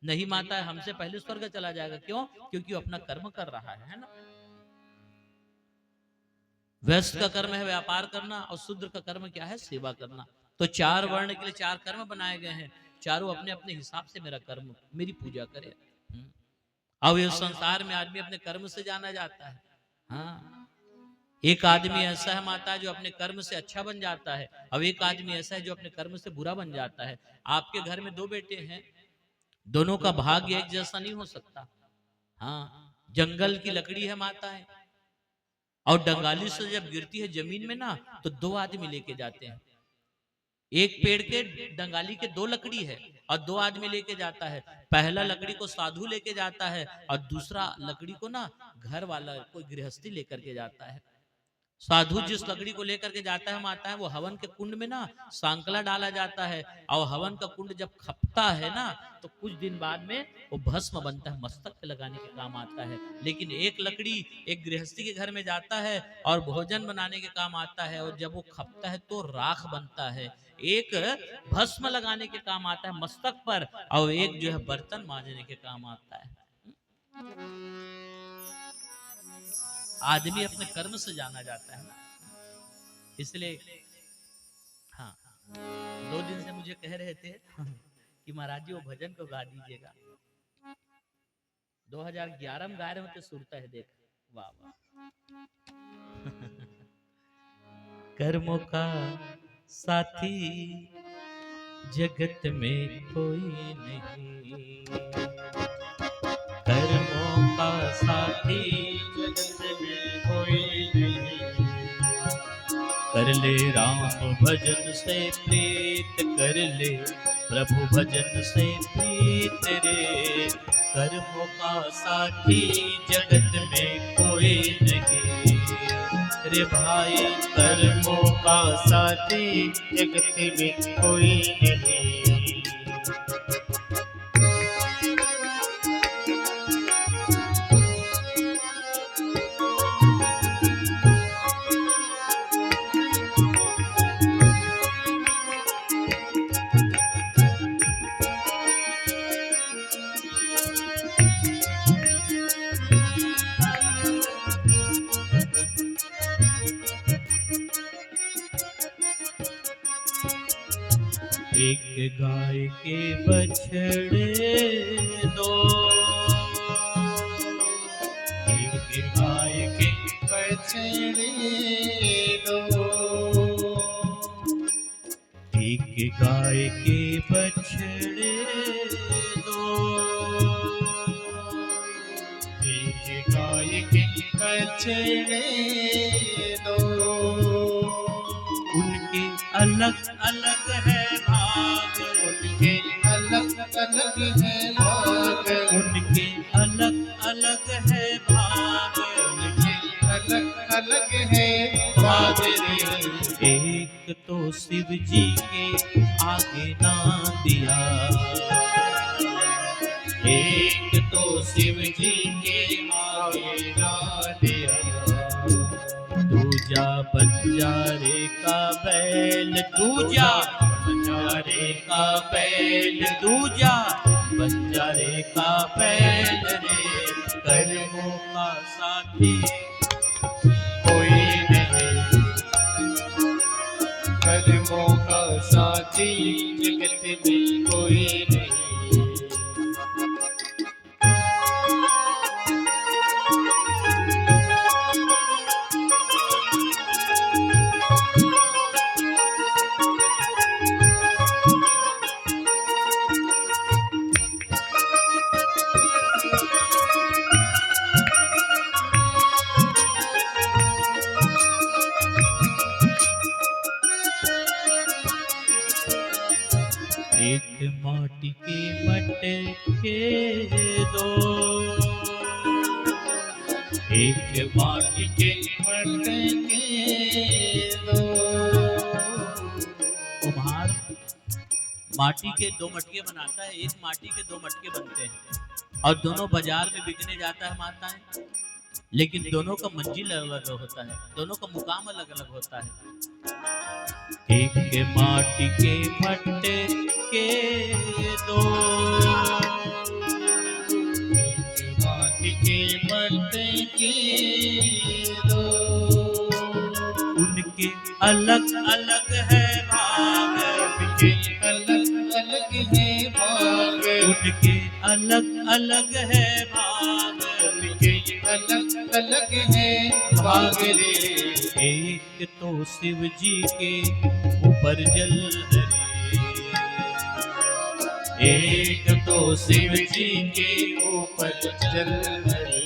नहीं माता है, हमसे पहले स्वर्ग चला जाएगा। क्यों? क्योंकि वो अपना कर्म कर रहा है ना। वैश्य का कर्म है व्यापार करना और शूद्र का कर्म क्या है? सेवा करना। तो 4 वर्ण के लिए 4 कर्म बनाए गए हैं। चारों अपने अपने हिसाब से मेरा कर्म, मेरी पूजा करे। अब इस संसार में आदमी अपने कर्म से जाना जाता है। हाँ एक आदमी ऐसा है माता जो अपने कर्म से अच्छा बन जाता है, अब एक आदमी ऐसा है जो अपने कर्म से बुरा बन जाता है। आपके घर में 2 बेटे हैं, दोनों का भाग्य एक जैसा नहीं हो सकता। हाँ जंगल की लकड़ी है माता है, और डंगाली से जब गिरती है जमीन में ना तो 2 आदमी लेके जाते हैं। एक पेड़ के डंगाली के 2 लकड़ी है और 2 आदमी लेके जाता है। पहला लकड़ी को साधु लेके जाता है और दूसरा लकड़ी को ना घर वाला कोई गृहस्थी लेकर के जाता है। साधु जिस लकड़ी को लेकर के जाता है माता है वो हवन के कुंड में ना सांकला डाला जाता है, और हवन का कुंड जब खपता है ना तो कुछ दिन बाद में वो भस्म बनता है, मस्तक पे लगाने के काम आता है। लेकिन एक लकड़ी एक गृहस्थी के घर में जाता है और भोजन बनाने के काम आता है, और जब वो खपता है तो राख बनता है। एक भस्म लगाने के काम आता है मस्तक पर, और एक जो है बर्तन मांजने के काम आता है। आदमी अपने कर्म से जाना जाता है ना, इसलिए हाँ 2 दिन से मुझे कह रहे थे कि महाराज जी वो भजन को गा दीजिएगा। 2011 में गा रहे होते सुरता है, देख वाह वाह। कर्मों का साथी जगत में कोई नहीं, कर्मों का साथी जगत में कोई नहीं। कर ले राम भजन से प्रीत, कर ले प्रभु भजन से प्रीत रे। कर्मों का साथी जगत में कोई नहीं रे भाई, कर्मों का साथी जगत में कोई नहीं। एक गाय के बछड़े दो, एक गाय के बछड़े दो, एक गाय के बछड़े दो, एक गाय के बछड़े दो। उनके अलग अलग है भाग, उनके अलग अलग है भाग, उनके अलग अलग है भाग, उनके अलग अलग है भाग रे। एक तो शिव जी के आगे ना दिया, एक तो शिव जी के आगे ना दिया, दूजा बंजारे का बैल, दूजा बंजारे का बैल, दूजा बंजारे का बैल रे। कर्मों का साथी कोई नहीं, कर्मों का साथी जगत में कोई नहीं। एक माटी के मटके दो, एक माटी के मटके दो, कुम्हार माटी के 2 मटके बनाता है, एक माटी के 2 मटके बनते हैं और दोनों बाजार में बिकने जाता है माताएं, लेकिन दोनों का मंजिल अलग होता है, दोनों का मुकाम अलग अलग होता है। एक के माटी के मटके दो, माटी के मटके दो, उनके अलग अलग है भाग, उनके अलग अलग है भाग, उनके अलग अलग है भाग, उनके अलग अलग है भाग रे। एक तो शिव जी के ऊपर जल हरे, एक तो शिव जी के ऊपर जल हरे,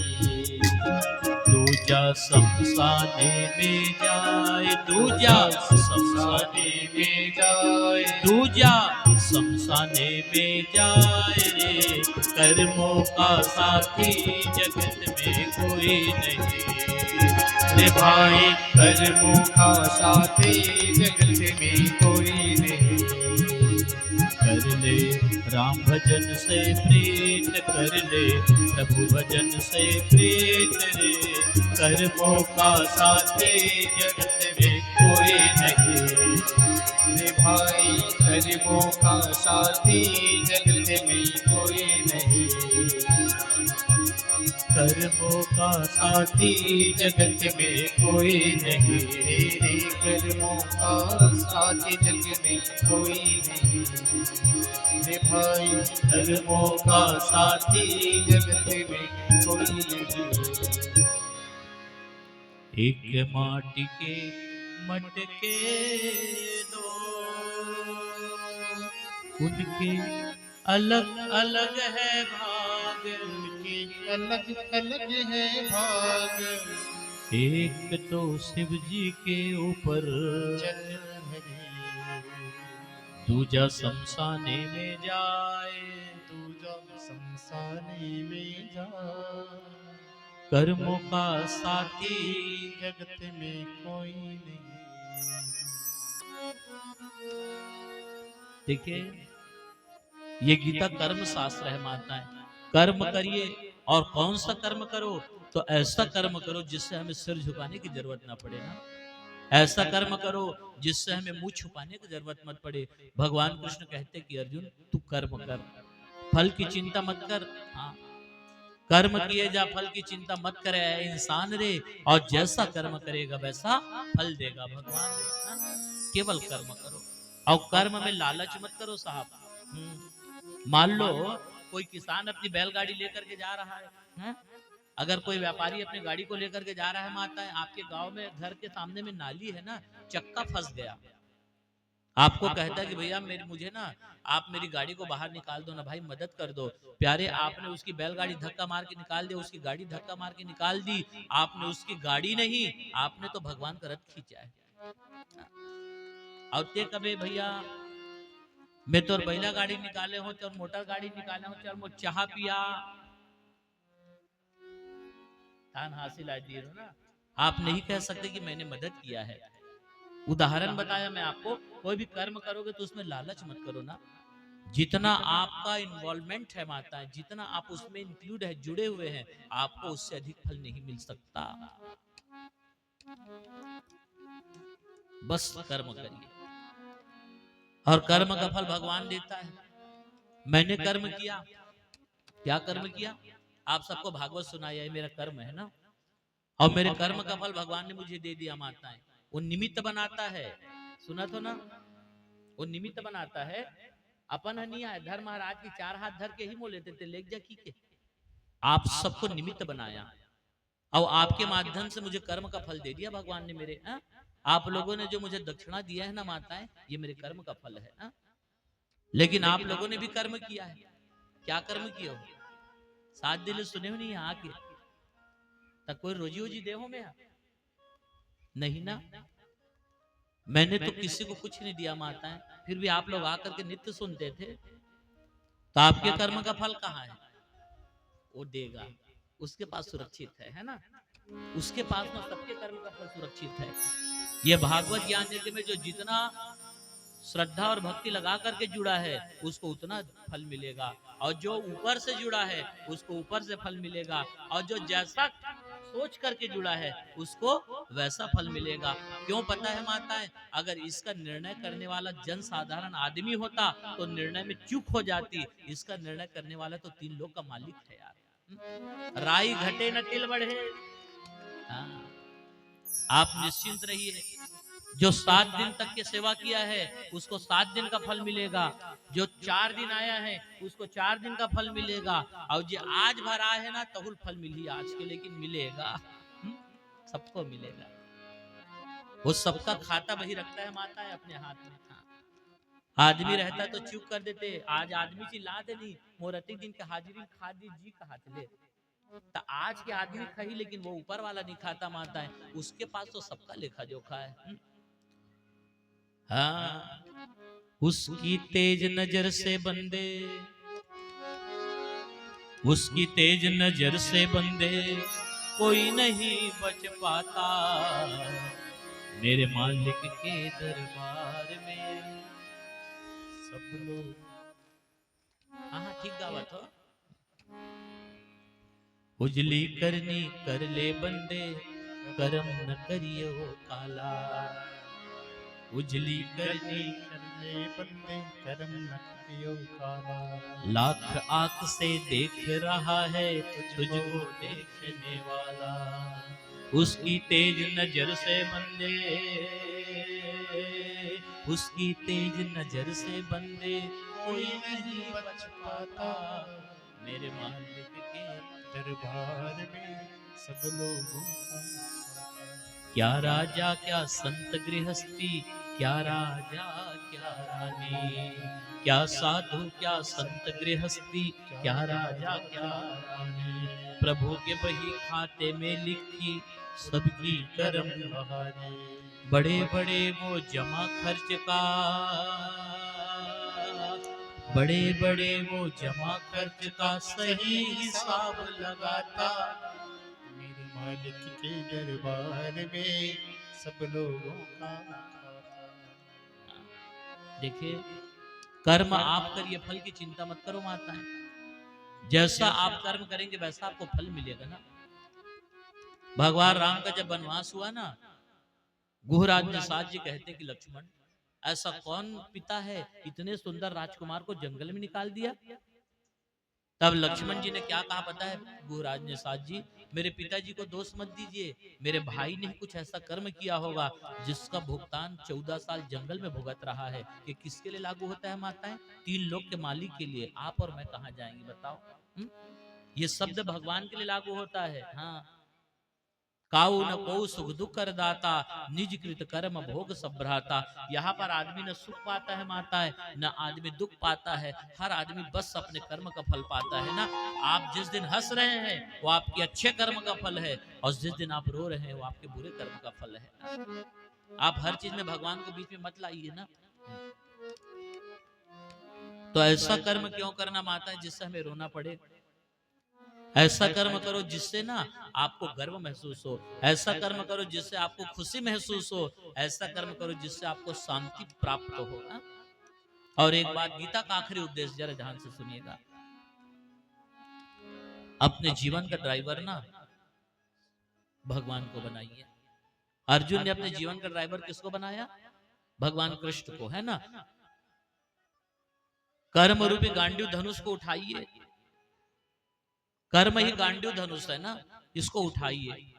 दूजा शमशाने में जाए, दूजा शमशाने में जाए, दूजा शमशाने में जाए रे। कर्मों का साथी जगत में कोई नहीं रे भाई, कर्मों का साथी जगत में कोई नहीं। कर ले राम भजन से प्रीत, कर ले प्रभु भजन से प्रीत रे। कर्मों का साथी जगत में कोई नहीं रे भाई, कर्मों का साथी जगत में कोई नहीं। कर्मों का साथी जगत में कोई नहीं रे, कर्मों का साथी जगत में कोई नहीं रे भाई, कर्मों का साथी जगत में कोई नहीं। एक माटी के मटके दो, उनके अलग अलग है भाग, उनके अलग अलग है भाग, एक तो शिव जी के ऊपर जल हरी, दूजा शमशाने में जाए, दूजा शमशाने में जा, कर्मों का साथी जगत में कोई नहीं। देखिए, ये गीता कर्म शास्त्र है माताएं। कर्म करिए, और कौन सा कर्म करो, तो ऐसा कर्म करो जिससे हमें सिर झुकाने की जरूरत ना पड़े ना। ऐसा कर्म करो जिससे हमें मुंह छुपाने की जरूरत मत पड़े। भगवान कृष्ण कहते कि अर्जुन तू कर्म कर, फल की चिंता मत कर। हाँ, कर्म किए जा, फल की चिंता मत करे ऐ इंसान रे, और जैसा कर्म करेगा वैसा फल देगा भगवान रे। हाँ? केवल कर्म करो, और कर्म में लालच मत करो साहब। मान लो कोई किसान अपनी बैलगाड़ी लेकर के जा रहा है, हैं? अगर कोई व्यापारी अपनी गाड़ी को लेकर के जा रहा है माता है, आपके गांव में घर के सामने में नाली है ना, चक्का फंस गया, आपको कहता है कि भैया मुझे ना आप मेरी गाड़ी को बाहर निकाल दो ना भाई, मदद कर दो। प्यारे, आपने उसकी बैलगाड़ी धक्का मार के निकाल दी, उसकी गाड़ी धक्का मार के निकाल दी। आपने उसकी गाड़ी नहीं, आपने तो भगवान का रथ खींचा है। और ते कबे भैया मैं तो बैला गाड़ी निकाले हो, और मोटर गाड़ी निकाले हो, चल मो चाह पिया थान हासिल आ दिए हो ना। आप नहीं कह सकते कि मैंने मदद किया है। उदाहरण बताया मैं आपको। कोई भी कर्म करोगे तो उसमें लालच मत करो ना। जितना आपका इन्वॉल्वमेंट है माताएं, जितना आप उसमें इंक्लूड है, जुड़े हुए हैं, आपको उससे अधिक फल नहीं मिल सकता। बस कर्म करिए, और कर्म का फल भगवान देता है। मैंने कर्म किया, क्या कर्म किया, आप सबको भागवत सुनाया है, मेरा कर्म है ना, और मेरे कर्म का फल भगवान ने मुझे दे दिया माताएं। वो निमित्त बनाता है, सुना तो ना, वो निमित्त बनाता है। अपन हनिया है धर्म महाराज की चार हाथ धर के ही मोल लेते थे, लेक जा की के आप सबको निमित्त बनाया, और आपके माध्यम से मुझे कर्म का फल दे दिया भगवान ने मेरे। आप लोगों ने जो मुझे दक्षिणा दिया है ना माताएं, ये मेरे कर्म का फल है। लेकिन आप लोगों ने भी कर्म किया है। क्या कर्म किया हो? सात दिल सुने हो नहीं आके तक कोई रोजी वोजी दे हो में नहीं ना। मैंने तो किसी को कुछ नहीं दिया माताएं, फिर भी आप लोग आकर के नित्य सुनते थे, तो आपके कर्म का फल कहाँ है? वो देगा, उसके पास सुरक्षित है ना। उसके पास में सबके कर्म का फल सुरक्षित है। ये भागवत ज्ञान यज्ञ में जो जितना श्रद्धा और भक्ति लगा करके जुड़ा है उसको उतना फल मिलेगा, और जो ऊपर से जुड़ा है उसको ऊपर से फल मिलेगा, और जो जैसा सोच करके जुड़ा है उसको वैसा फल मिलेगा। क्यों पता है माताएं? अगर इसका निर्णय करने वाला जन साधारण आदमी होता तो निर्णय में चूक हो जाती। इसका निर्णय करने वाला तो तीन लोग का मालिक है यार। राई घटे न तिल बढ़े। हाँ, आप निश्चिंत रहिए। जो 7 दिन तक की सेवा किया है उसको 7 दिन का फल मिलेगा, जो 4 दिन आया है उसको 4 दिन का फल मिलेगा, और जो आज भर आए है ना तहुल फल मिली आज के, लेकिन मिलेगा। सबको मिलेगा। वो सबका खाता वही रखता है माता है अपने हाथ में। आदमी रहता तो चुप कर देते, आज आदमी चिल्ला दे नहीं मोरती दिन के हाजिरी खा दी जी का हाथ ले, तो आज के आदमी खाई, लेकिन वो ऊपर वाला नहीं खाता माता है, उसके पास तो सबका लेखा जोखा है। हाँ, उसकी तेज नजर से बंदे, उसकी तेज नजर से बंदे कोई नहीं बच पाता, मेरे मालिक के दरबार में सब लोग। हाँ ठीक गावत हो। उजली करनी कर ले बंदे, कर्म न करियो काला, उजली करनी करने बंदे कर्म नखियो काला। लाख आंख से देख रहा है तुझको देखने वाला, उसकी तेज नजर से बंदे, उसकी तेज नजर से बंदे कोई नहीं बच पाता, मेरे मालिक के दरबार में सब लोगों का क्या राजा क्या संत गृहस्थी, क्या राजा क्या रानी, क्या साधु क्या संत गृहस्थी, क्या राजा क्या रानी, प्रभु के बही खाते में लिखी सबकी कर्म कहानी। बड़े बड़े वो जमा खर्च का, बड़े बड़े वो जमा खर्च का सही हिसाब लगाता, मेरे मालिक के दरबार में सब लोगों का खाता। देखिए कर्म आप करिए, फल की चिंता मत करो माताएं, जैसा आप कर्म करेंगे वैसा आपको फल मिलेगा ना। भगवान राम का जब वनवास हुआ ना, गुहराज निषाद जी कहते हैं कि लक्ष्मण ऐसा कौन पिता है इतने सुंदर राजकुमार को जंगल में निकाल दिया। तब लक्ष्मण जी ने क्या कहा पता है गुहराज निषाद जी, मेरे पिताजी को दोष मत दीजिए, मेरे भाई ने कुछ ऐसा कर्म किया होगा जिसका भुगतान 14 साल जंगल में भुगत रहा है। ये किसके लिए लागू होता है माताएं? 3 लोक के मालिक के लिए। आप और मैं कहाँ जाएंगे बताओ? ये शब्द भगवान के लिए लागू होता है। हाँ, काऊ न को सुख दुख कर दाता, निज कृत कर्म भोग सब भ्राता। यहाँ पर आदमी न सुख पाता है माता है, न आदमी दुख पाता है, हर आदमी बस अपने कर्म का फल पाता है ना। आप जिस दिन हंस रहे हैं वो आपके अच्छे कर्म का फल है, और जिस दिन आप रो रहे हैं वो आपके बुरे कर्म का फल है। आप हर चीज में भगवान को बीच में मत लाइए ना। तो ऐसा कर्म क्यों करना माता है जिससे हमें रोना पड़े? ऐसा कर्म करो जिससे ना आपको गर्व महसूस हो, ऐसा कर्म करो जिससे आपको खुशी महसूस हो, ऐसा कर्म करो जिससे आपको शांति प्राप्त हो ना? और एक बात, गीता का आखिरी उपदेश जरा ध्यान से सुनिएगा। अपने जीवन का ड्राइवर ना भगवान को बनाइए। अर्जुन ने अपने जीवन का ड्राइवर किसको बनाया? भगवान कृष्ण को, है ना। कर्म रूपी गांडीव धनुष को उठाइए, कर्म ही गांडीव धनुष है ना, इसको उठाइए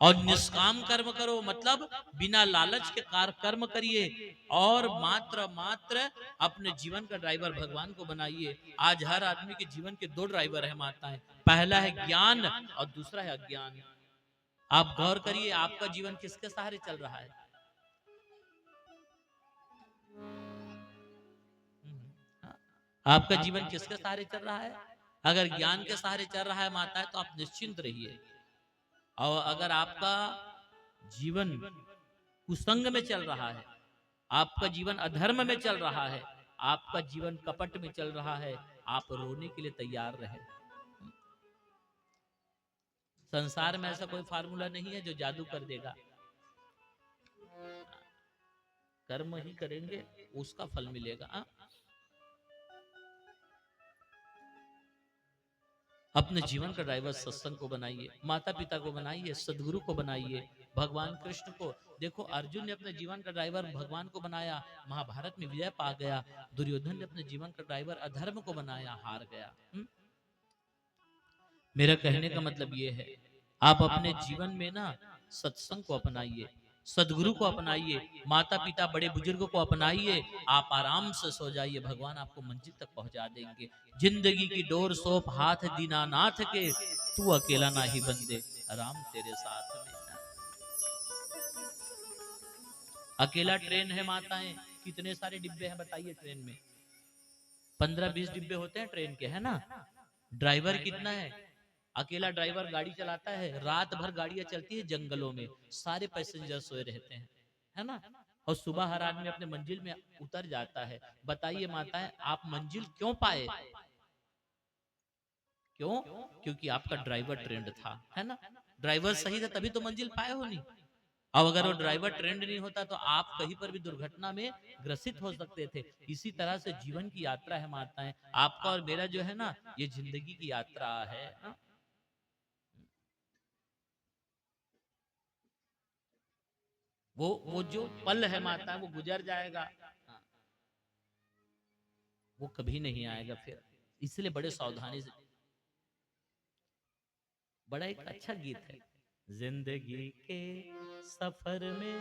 और निष्काम कर्म करो, मतलब बिना लालच के कर्म करिए, और मात्र मात्र अपने जीवन का ड्राइवर भगवान को बनाइए। आज हर आदमी के जीवन के 2 ड्राइवर है माताएं, पहला है ज्ञान और दूसरा है अज्ञान। आप गौर करिए आपका जीवन किसके सहारे चल रहा है? आपका जीवन किसके सहारे चल रहा है? अगर ज्ञान के सहारे चल रहा है माताएं तो आप निश्चिंत रहिए, और अगर आपका जीवन कुसंग में चल रहा है, आपका जीवन अधर्म में चल रहा है, आपका जीवन कपट में चल रहा है, आप रोने के लिए तैयार रहे। संसार में ऐसा कोई फार्मूला नहीं है जो जादू कर देगा। कर्म ही करेंगे उसका फल मिलेगा। अपने जीवन का ड्राइवर सत्संग को बनाइए, माता पिता को बनाइए, सदगुरु को बनाइए, भगवान कृष्ण को। देखो अर्जुन ने अपने जीवन का ड्राइवर भगवान को बनाया, महाभारत में विजय पा गया। दुर्योधन ने अपने जीवन का ड्राइवर अधर्म को बनाया, हार गया। मेरा कहने का मतलब ये है, आप अपने जीवन में ना सत्संग को अपनाइए, सदगुरु को अपनाइए, माता पिता बड़े बुजुर्गों को अपनाइए, आप आराम से सो जाइए, भगवान आपको मंजिल तक पहुंचा देंगे। जिंदगी की डोर सौंप हाथ दीनानाथ के, तू अकेला ना ही बंदे, राम तेरे साथ में। अकेला ट्रेन है माताएं, कितने सारे डिब्बे हैं बताइए ट्रेन में? 15-20 डिब्बे होते हैं ट्रेन के, है ना। ड्राइवर कितना है? अकेला ड्राइवर गाड़ी चलाता है, रात भर गाड़ियां चलती है जंगलों में, सारे पैसेंजर सोए रहते हैं, है ना। और सुबह हर आदमी अपने मंजिल में उतर जाता है। बताइए माताएं, आप मंजिल क्यों पाए? क्यों? क्योंकि आपका ड्राइवर ट्रेंड था, है ना। ड्राइवर सही था तभी तो मंजिल पाए हो नहीं। अब अगर वो ड्राइवर ट्रेंड नहीं होता तो आप कहीं पर भी दुर्घटना में ग्रसित हो सकते थे। इसी तरह से जीवन की यात्रा है माताएं, आपका और मेरा जो है ना, ये जिंदगी की यात्रा है। वो जो पल है माता, वो गुजर जाएगा, हाँ, वो कभी नहीं आएगा फिर। इसलिए बड़े सावधानी से। बड़ा एक अच्छा गीत है, जिंदगी के सफर में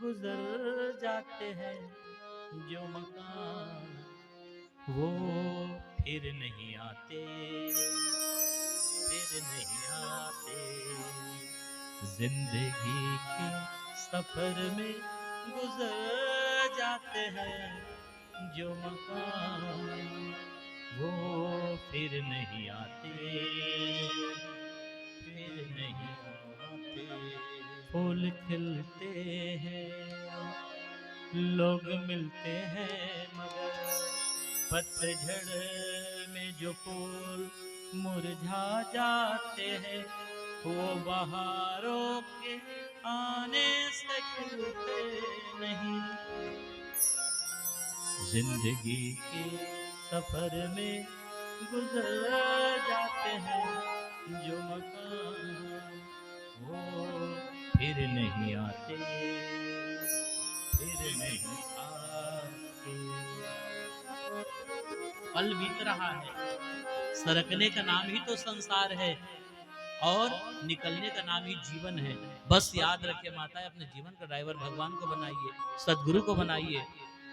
गुजर जाते हैं जो मकान, वो फिर नहीं आते, फिर नहीं आते। जिंदगी के सफर में गुजर जाते हैं जो मकान, वो फिर नहीं आते, फिर नहीं आते। फूल खिलते हैं, लोग मिलते हैं, मगर पतझड़ में जो फूल मुरझा जाते हैं, वो बहारों के आने से खिलते नहीं। जिंदगी के सफर में गुजर जाते हैं जो मकान, वो फिर नहीं आते, फिर नहीं आते। पल बीत रहा है, सरकने का नाम ही तो संसार है, और निकलने का नाम ही जीवन है। बस याद रखिए माता, अपने जीवन का ड्राइवर भगवान को बनाइए, सदगुरु को बनाइए,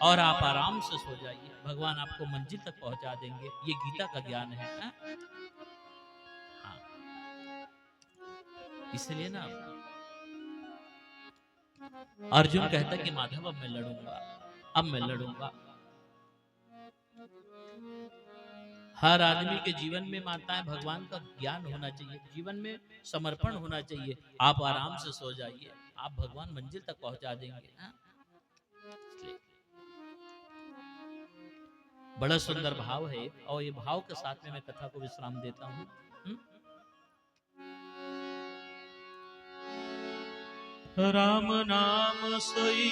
और आप आराम से सो जाइए। भगवान आपको मंजिल तक पहुंचा देंगे। ये गीता का ज्ञान है, हाँ? हाँ। इसलिए ना अर्जुन कहता कि माधव अब मैं लड़ूंगा, अब मैं लड़ूंगा। हर आदमी के जीवन में माताएं भगवान का ज्ञान होना चाहिए, जीवन में समर्पण होना चाहिए। आप आराम से सो जाइए, आप भगवान मंजिल तक पहुंचा देंगे, हाँ? बड़ा सुंदर भाव है, और ये भाव के साथ में मैं कथा को विश्राम देता हूँ। राम नाम सोई